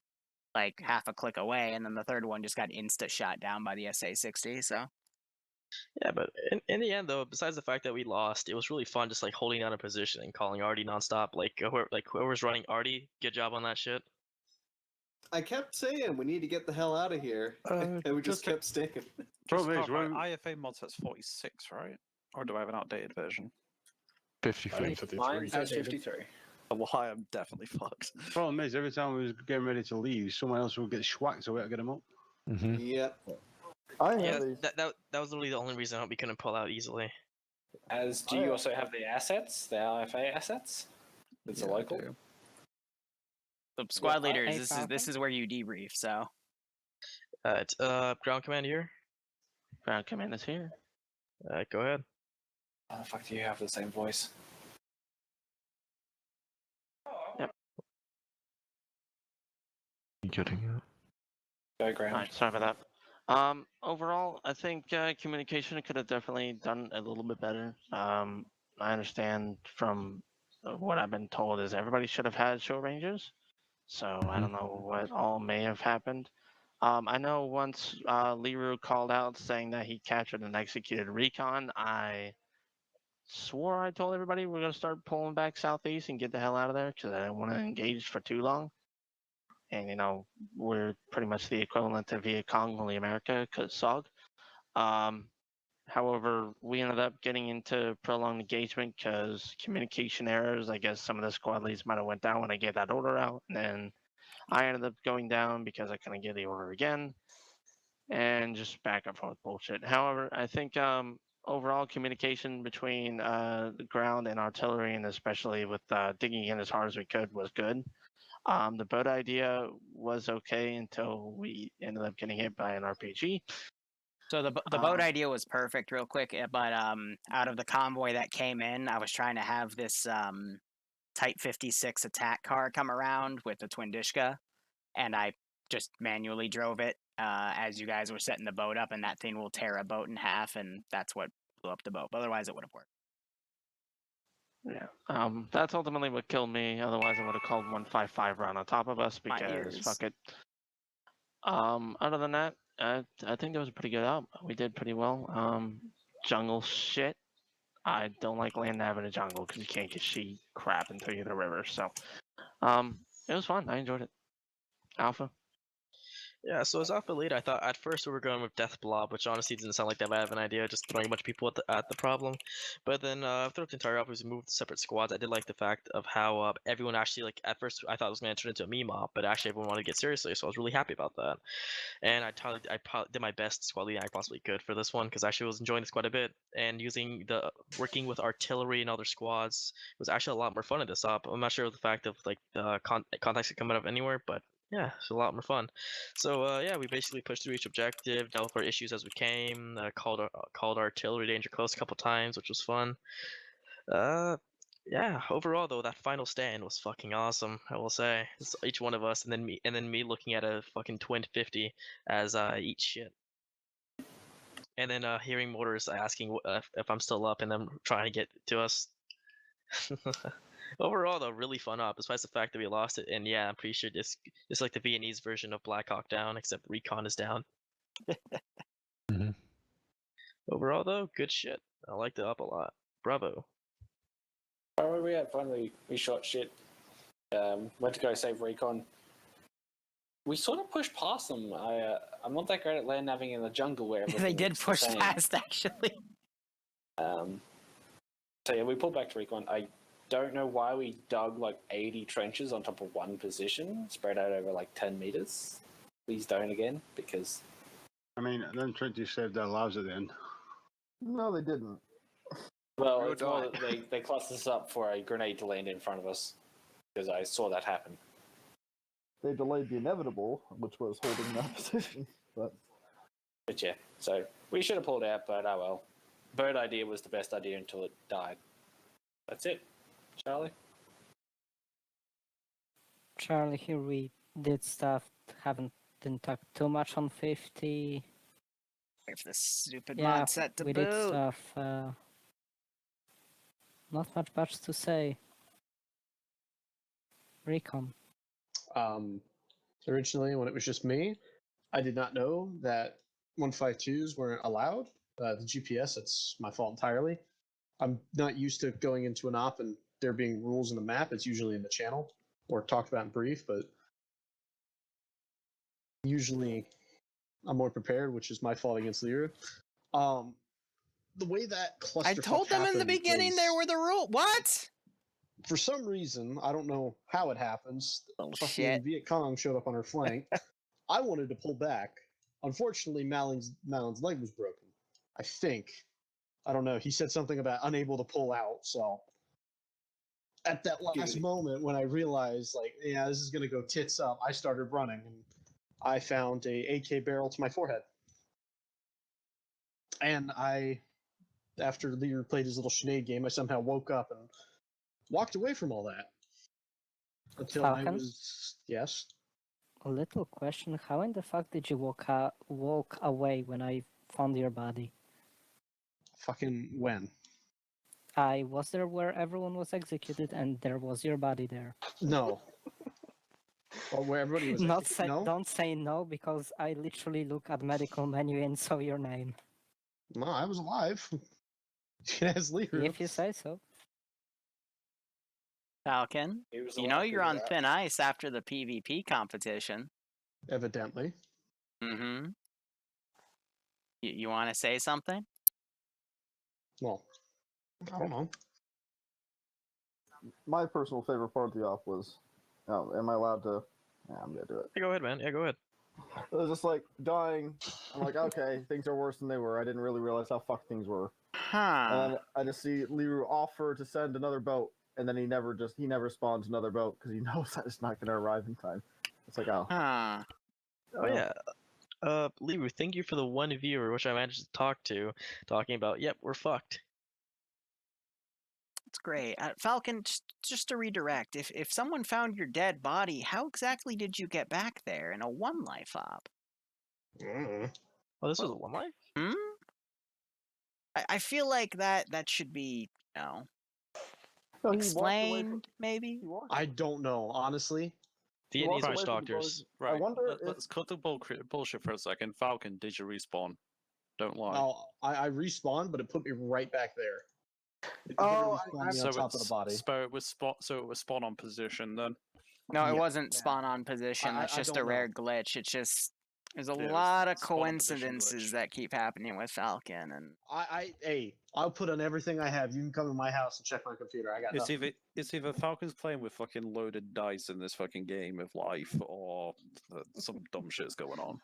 like half a click away, and then the third one just got insta-shot down by the SA-60, so... Yeah, but in the end, though, besides the fact that we lost, it was really fun just, like, holding down a position and calling Artie nonstop. Like, whoever's running Artie, good job on that shit. I kept saying we need to get the hell out of here, and we just kept sticking. Problem is, IFA mod says 46, right? Or do I have an outdated version? 53. Mine says 53. Well, I am definitely fucked. Problem is, every time we was getting ready to leave, someone else would get schwacked, so we had to get them up. Yeah. That was literally the only reason we couldn't pull out easily. Do you also have the assets, the IFA assets? It's a local. So squad leaders, this is where you debrief. So, it's ground command here. Ground command is here. Go ahead. How the fuck do you have the same voice? Yep. You getting it? Go ground. Alright, sorry about that. Overall, I think communication could have definitely done a little bit better. I understand from what I've been told is everybody should have had short ranges. So I don't know what all may have happened. I know once Liru called out saying that he captured and executed recon, I swore I told everybody we're going to start pulling back southeast and get the hell out of there because I didn't want to engage for too long. And, we're pretty much the equivalent to Viet Cong, only America, because SOG. However, we ended up getting into prolonged engagement because communication errors. I guess some of the squad leads might have went down when I gave that order out. And then I ended up going down because I couldn't give the order again. And just back and forth bullshit. However, I think overall communication between the ground and artillery, and especially with digging in as hard as we could, was good. The boat idea was okay until we ended up getting hit by an RPG. So the boat idea was perfect, real quick. But out of the convoy that came in, I was trying to have this Type 56 attack car come around with the Twin Dishka, and I just manually drove it as you guys were setting the boat up, and that thing will tear a boat in half, and that's what blew up the boat. But otherwise, it would have worked. Yeah, that's ultimately what killed me. Otherwise, I would have called 155 right on top of us because fuck it. Other than that, I think that was a pretty good out. We did pretty well. Jungle shit. I don't like land nav in a jungle because you can't get sheet crap until you're in the river. So, it was fun. I enjoyed it. Alpha. Yeah, so as Alpha Lead, I thought at first we were going with Death Blob, which honestly didn't sound like that bad of an idea, just throwing a bunch of people at the problem. But then throughout the entire op, we moved to separate squads. I did like the fact of how everyone actually, like, at first I thought it was going to turn into a meme op, but actually everyone wanted to get seriously, so I was really happy about that. And I did my best squad leading I possibly could for this one, because I actually was enjoying this quite a bit, and working with artillery and other squads was actually a lot more fun in this op. I'm not sure of the fact of, like, the contacts that coming up anywhere, but yeah, it's a lot more fun. So yeah, we basically pushed through each objective, dealt with our issues as we came, called artillery danger close a couple times, which was fun. Yeah, overall though, that final stand was fucking awesome. I will say, it's each one of us, and then me looking at a fucking twin 50 as eat shit, and then hearing mortars asking if I'm still up, and them trying to get to us. Overall, though, really fun op, despite the fact that we lost it. And yeah, I'm pretty sure this is like the Vietnamese version of Black Hawk Down, except recon is down. Overall, though, good shit. I liked it up a lot. Bravo. Where were we at? Finally, we shot shit. Went to go save recon. We sort of pushed past them. I'm not that great at land navving in the jungle where they did push fast, actually. So yeah, we pulled back to recon. I don't know why we dug like 80 trenches on top of one position, spread out over like 10 meters. Please don't again, because... I mean, them trenches saved their lives at the end. No, they didn't. Well, it's more that they clustered us up for a grenade to land in front of us, because I saw that happen. They delayed the inevitable, which was holding that position. But yeah, so we should have pulled out, but oh well. Bird idea was the best idea until it died. That's it. Charlie? Charlie, here we did stuff, didn't talk too much on 50. Wait for this stupid Yeah, mod set to we boot. did stuff. Not much to say. Recon. Originally, when it was just me, I did not know that 152s weren't allowed. The GPS, that's my fault entirely. I'm not used to going into an op and there being rules in the map. It's usually in the channel or talked about in brief, but usually I'm more prepared, which is my fault against Liru. The way that clusterfuck I told them in the beginning there were the rules. What? For some reason, I don't know how it happens. Shit. Viet Cong showed up on her flank. I wanted to pull back. Unfortunately, Malin's leg was broken. I think. I don't know. He said something about unable to pull out. So at that last moment, when I realized, like, yeah, this is gonna go tits up, I started running, and I found a AK barrel to my forehead. And after Leader played his little Sinead game, I somehow woke up and walked away from all that. Until Falcon? I was... Yes? A little question, how in the fuck did you walk away when I found your body? Fucking when? I was there where everyone was executed and there was your body there. No. Or where everybody was Not executed? say, No? Don't say no, because I literally looked at medical menu and saw your name. No, I was alive. As Leader. If you say so. Falcon, you know you're on thin ice after the PvP competition. Evidently. Mm-hmm. You want to say something? Well, I don't know. my personal favorite part of the op was, am I allowed to? Yeah, I'm gonna do it. Yeah, go ahead, man. Yeah, go ahead. It was just like dying. I'm like, okay, things are worse than they were. I didn't really realize how fucked things were. Huh. And then I just see Liru offer to send another boat, and then he never spawns another boat because he knows that it's not gonna arrive in time. It's like, oh. Huh. Oh yeah. Liru, thank you for the one viewer which I managed to talk to, talking about, yep, we're fucked. That's great. Falcon, just to redirect, if someone found your dead body, how exactly did you get back there in a one life op? Oh, this was a one life? Hmm? I feel like that should be, explained, maybe? I don't know, honestly. Vietnamese witch doctors. Right. I wonder Let's cut the bullshit for a second. Falcon, did you respawn? Don't lie. Oh, I respawned, but it put me right back there. It respawned me on top of the body. So it was spawn on position then. No, it wasn't spawn on position. That's I just don't a rare know. glitch. It's just there's a Yeah, it was lot of spawn on position coincidences glitch. that keep happening with Falcon, and Hey, I'll put on everything I have. You can come to my house and check my computer. I got nothing. It's either Falcon's playing with fucking loaded dice in this fucking game of life, or some dumb shit's going on.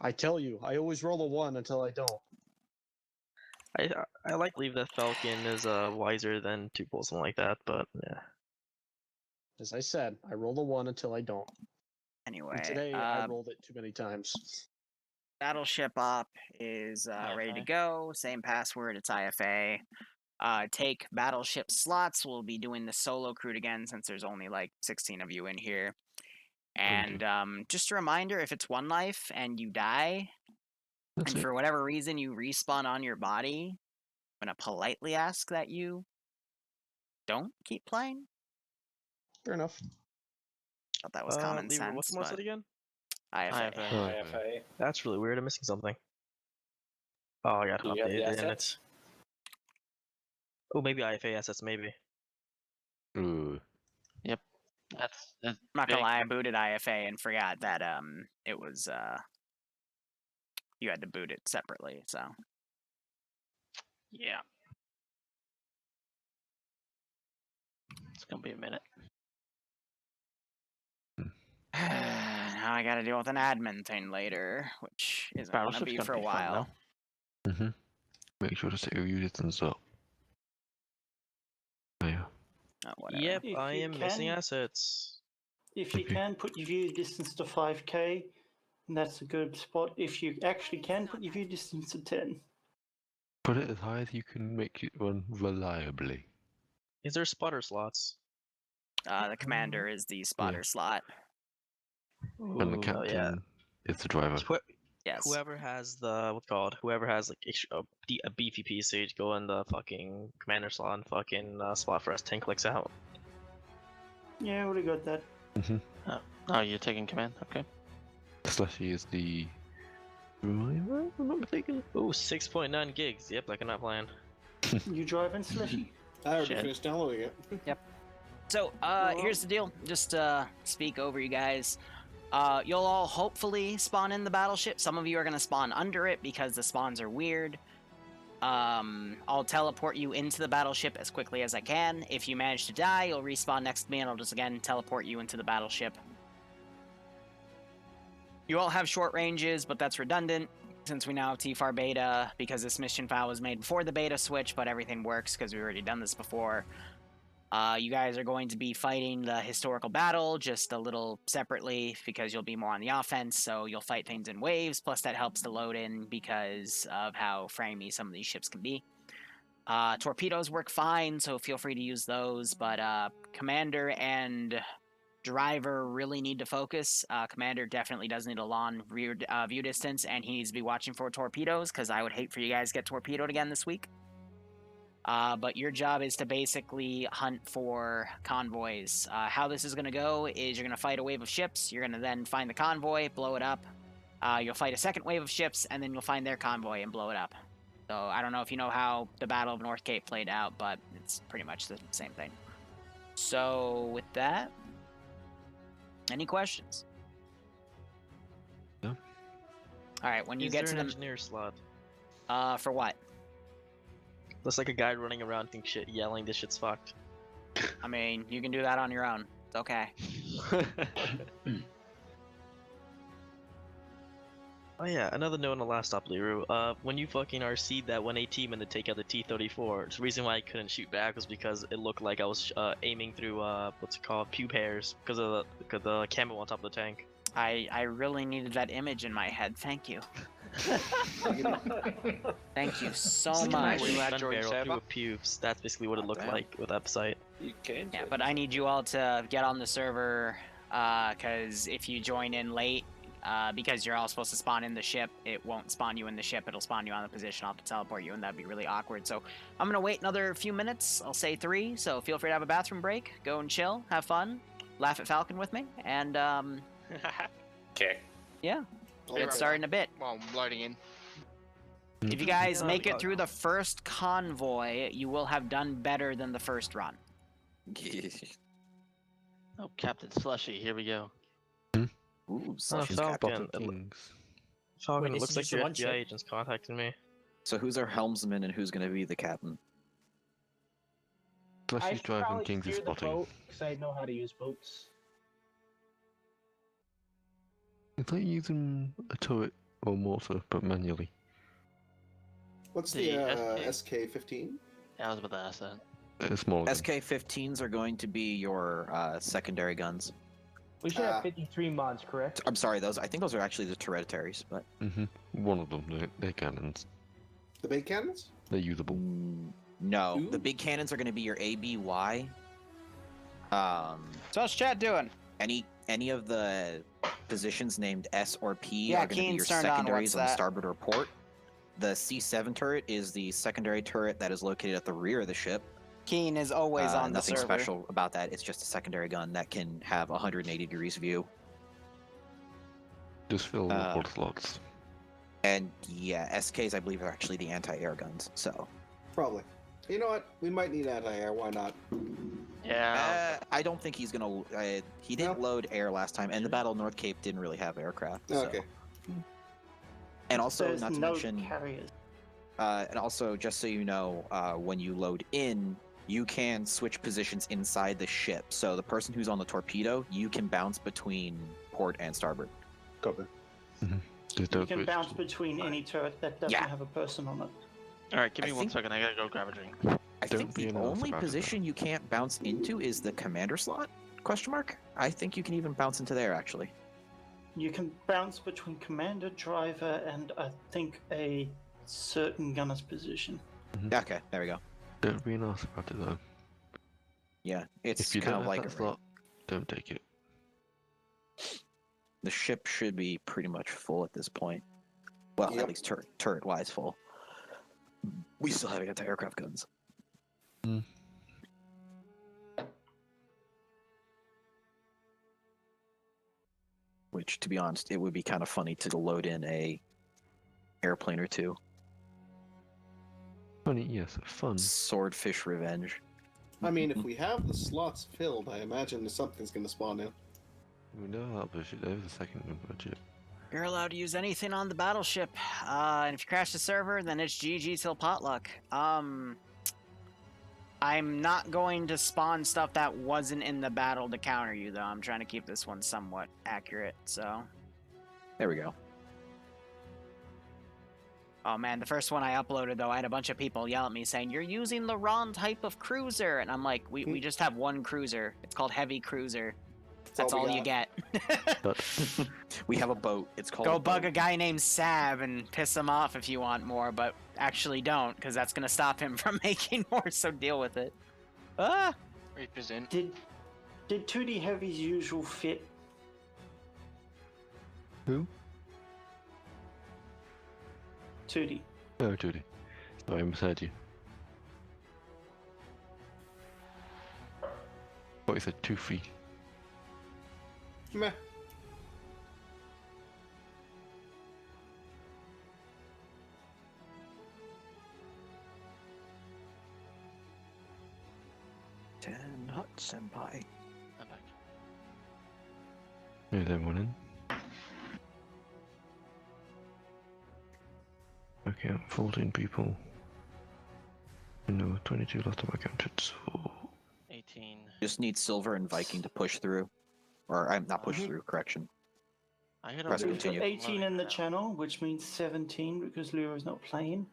I tell you, I always roll a 1 until I don't. I like believe that Falcon is wiser than Tuple, something like that, but yeah. As I said, I roll a 1 until I don't. anyway. And today I rolled it too many times. Battleship op is ready to go. Same password. It's IFA. Take battleship slots. We'll be doing the solo crude again since there's only like 16 of you in here. And just a reminder, if it's one life and you die, and for whatever reason you respawn on your body, I'm going to politely ask that you don't keep playing. Fair enough. Thought that was common sense. What's the website again? IFA. IFA. That's really weird. I'm missing something. Oh, I got to You got the update it. assets? Oh, maybe IFA assets, maybe. Ooh. Yep. That's I'm not gonna lie, I booted IFA and forgot that it was you had to boot it separately, so yeah. gonna be a minute. Now I gotta deal with an admin thing later, which isn't gonna Battleship's be gonna for a be fun, while. Mm-hmm. Make sure to set your distance up. Oh, yeah. Oh, whatever. Yep, If I you am missing can- assets. If you can put your view distance to 5k, that's a good spot. If you actually can put your view distance to 10. Put it as high as you can make it run reliably. Is there spotter slots? The commander is the spotter slot. And the Ooh, captain oh, yeah. is the driver. Yes. Whoever has the whoever has like a beefy PC, go in the fucking commander slot and fucking spot for us 10 clicks out. Yeah, I already got that. Oh, you're taking command? Okay. Slushy is the driver, if I'm not mistaken. Ooh, 6.9 gigs. Yep, I cannot plan. You driving, Slushy? I already finished downloading it. Yep. So, here's the deal. Just speak over you guys. You'll all hopefully spawn in the battleship. Some of you are going to spawn under it because the spawns are weird. I'll teleport you into the battleship as quickly as I can. If you manage to die, you'll respawn next to me and I'll just again teleport you into the battleship. You all have short ranges, but that's redundant since we now have TFAR beta because this mission file was made before the beta switch, but everything works because we've already done this before. You guys are going to be fighting the historical battle just a little separately because you'll be more on the offense, so you'll fight things in waves, plus that helps to load in because of how framey some of these ships can be. Torpedoes work fine, so feel free to use those, but Commander and Driver really need to focus. Commander definitely does need a long view distance, and he needs to be watching for torpedoes, because I would hate for you guys to get torpedoed again this week. But your job is to basically hunt for convoys. How this is going to go is you're going to fight a wave of ships, you're going to then find the convoy, blow it up. You'll fight a second wave of ships, and then you'll find their convoy and blow it up. So I don't know if you know how the Battle of North Cape played out, but it's pretty much the same thing. So with that, any questions? No. Alright, when you Is get there to an the... engineer slot? For what? Looks like a guy running around think shit, yelling this shit's fucked. I mean, you can do that on your own. It's okay. Oh yeah, another note on the last stop, Liru. When you fucking RC'd that 1A team and to take out the T-34, the reason why I couldn't shoot back was because it looked like I was aiming through, what's it called, pube hairs, because of the camo on top of the tank. I really needed that image in my head. Thank you. Thank you so much. Through pubes. That's basically what it looked like with that site. You can. Yeah, but I need you all to get on the server, because if you join in late, because you're all supposed to spawn in the ship, it won't spawn you in the ship, it'll spawn you on the position. I'll have to teleport you, and that'd be really awkward. So I'm gonna wait another few minutes. I'll say 3, so feel free to have a bathroom break, go and chill, have fun, laugh at Falcon with me, and okay. Yeah, get started in a bit. Well, I'm loading in. If you guys make it through the first convoy, you will have done better than the first run. Oh, Captain Slushy, here we go. Ooh, Falcon. Falcon, it looks like your FBI agent's contacting me. So who's our helmsman and who's going to be the captain? Slushy's driving, King's is spotting. Because I know how to use boats. It's like using a turret or mortar, but manually. What's the SK-15? Yeah, I was about to ask that. It's smaller. SK-15s are going to be your secondary guns. We should have 53 mods, correct? I'm sorry, I think those are actually the hereditaries, but... One of them, they're cannons. The big cannons? They're usable. No, the big cannons are going to be your ABY. So what's chat doing? Any of the positions named S or P Yeah, are going to be your Keen's turned on. secondaries What's on that? starboard or port. The C7 turret is the secondary turret that is located at the rear of the ship. Keen is always on the server. Nothing special about that. It's just a secondary gun that can have 180 degrees view. Just fill port slots. And yeah, SKs I believe are actually the anti-air guns. So Probably. You know what? We might need anti-air. Why not? yeah, I don't think he's gonna. He didn't load air last time, and the Battle of North Cape didn't really have aircraft. So. Okay. And also, There's not to no mention, carriers. and also just so you know, when you load in, you can switch positions inside the ship. So the person who's on the torpedo, you can bounce between port and starboard. Copy. You can bounce between any turret that doesn't have a person on it. Alright, give me I 1 think- second. I gotta go grab a drink. I think the only position you can't bounce into is the commander slot? Question mark? I think you can even bounce into there, actually. You can bounce between commander, driver, and I think a certain gunner's position. Okay, there we go. Don't be an ass about it though. Yeah, it's If you kind don't of have like that slot, don't take it. the ship should be pretty much full at this point. Well, at least turret-wise full. We still have anti-aircraft guns. Which, to be honest, it would be kind of funny to load in a airplane or two. Funny, yes, fun. Swordfish Revenge. I mean, if we have the slots filled, I imagine something's going to spawn in. We know how budget. There's a second budget. You're allowed to use anything on the battleship, and if you crash the server, then it's GG till potluck. I'm not going to spawn stuff that wasn't in the battle to counter you, though. I'm trying to keep this one somewhat accurate, so... There we go. Oh man, the first one I uploaded, though, I had a bunch of people yell at me saying, "You're using the wrong type of cruiser!" And I'm like, we just have one cruiser. It's called Heavy Cruiser. That's all you get. We have a boat. It's called Go bug a guy named Sab and piss him off if you want more, but actually don't, because that's going to stop him from making more, so deal with it. Ah! Represent. Did 2D Heavy's usual fit? Who? 2D. Oh, Judy. Sorry, I misheard you. What you said, 2 free. Meh. Hot Senpai. I'm back. Is everyone in? Okay, 14 people. No, 22 last time I counted, so... 18. Just need Silver and Viking to push through. Or, I'm not push through, correction. I gotta Press We've got continue. 18 in the channel, which means 17 because Liru's not playing.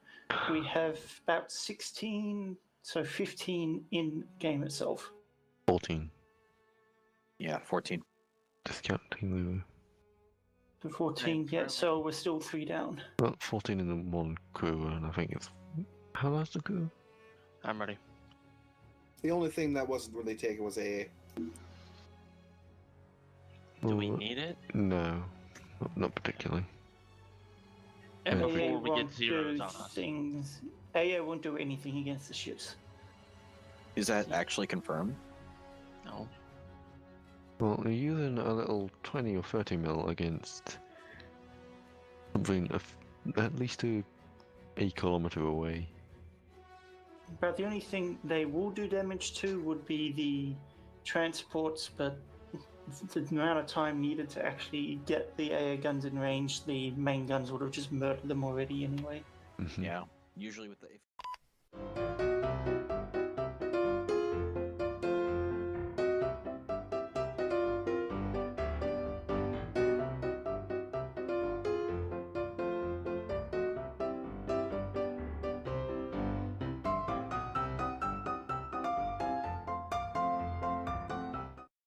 We have about 16, so 15 in game itself. 14. Yeah, 14. Discounting Lulu. So 14, yeah, so we're still 3 down. Well, 14 in the one crew, and I think it's... How large the crew? I'm ready. The only thing that wasn't really taken was AA. Do we need it? No, not particularly. And AA before we get won't zeros do on us. things. AA won't do anything against the ships. Is that actually confirmed? No. Well, you're using a little 20 or 30 mil against something at least a kilometer away. But the only thing they will do damage to would be the transports, but the amount of time needed to actually get the AA guns in range, the main guns would have just murdered them already anyway. Yeah. Usually with the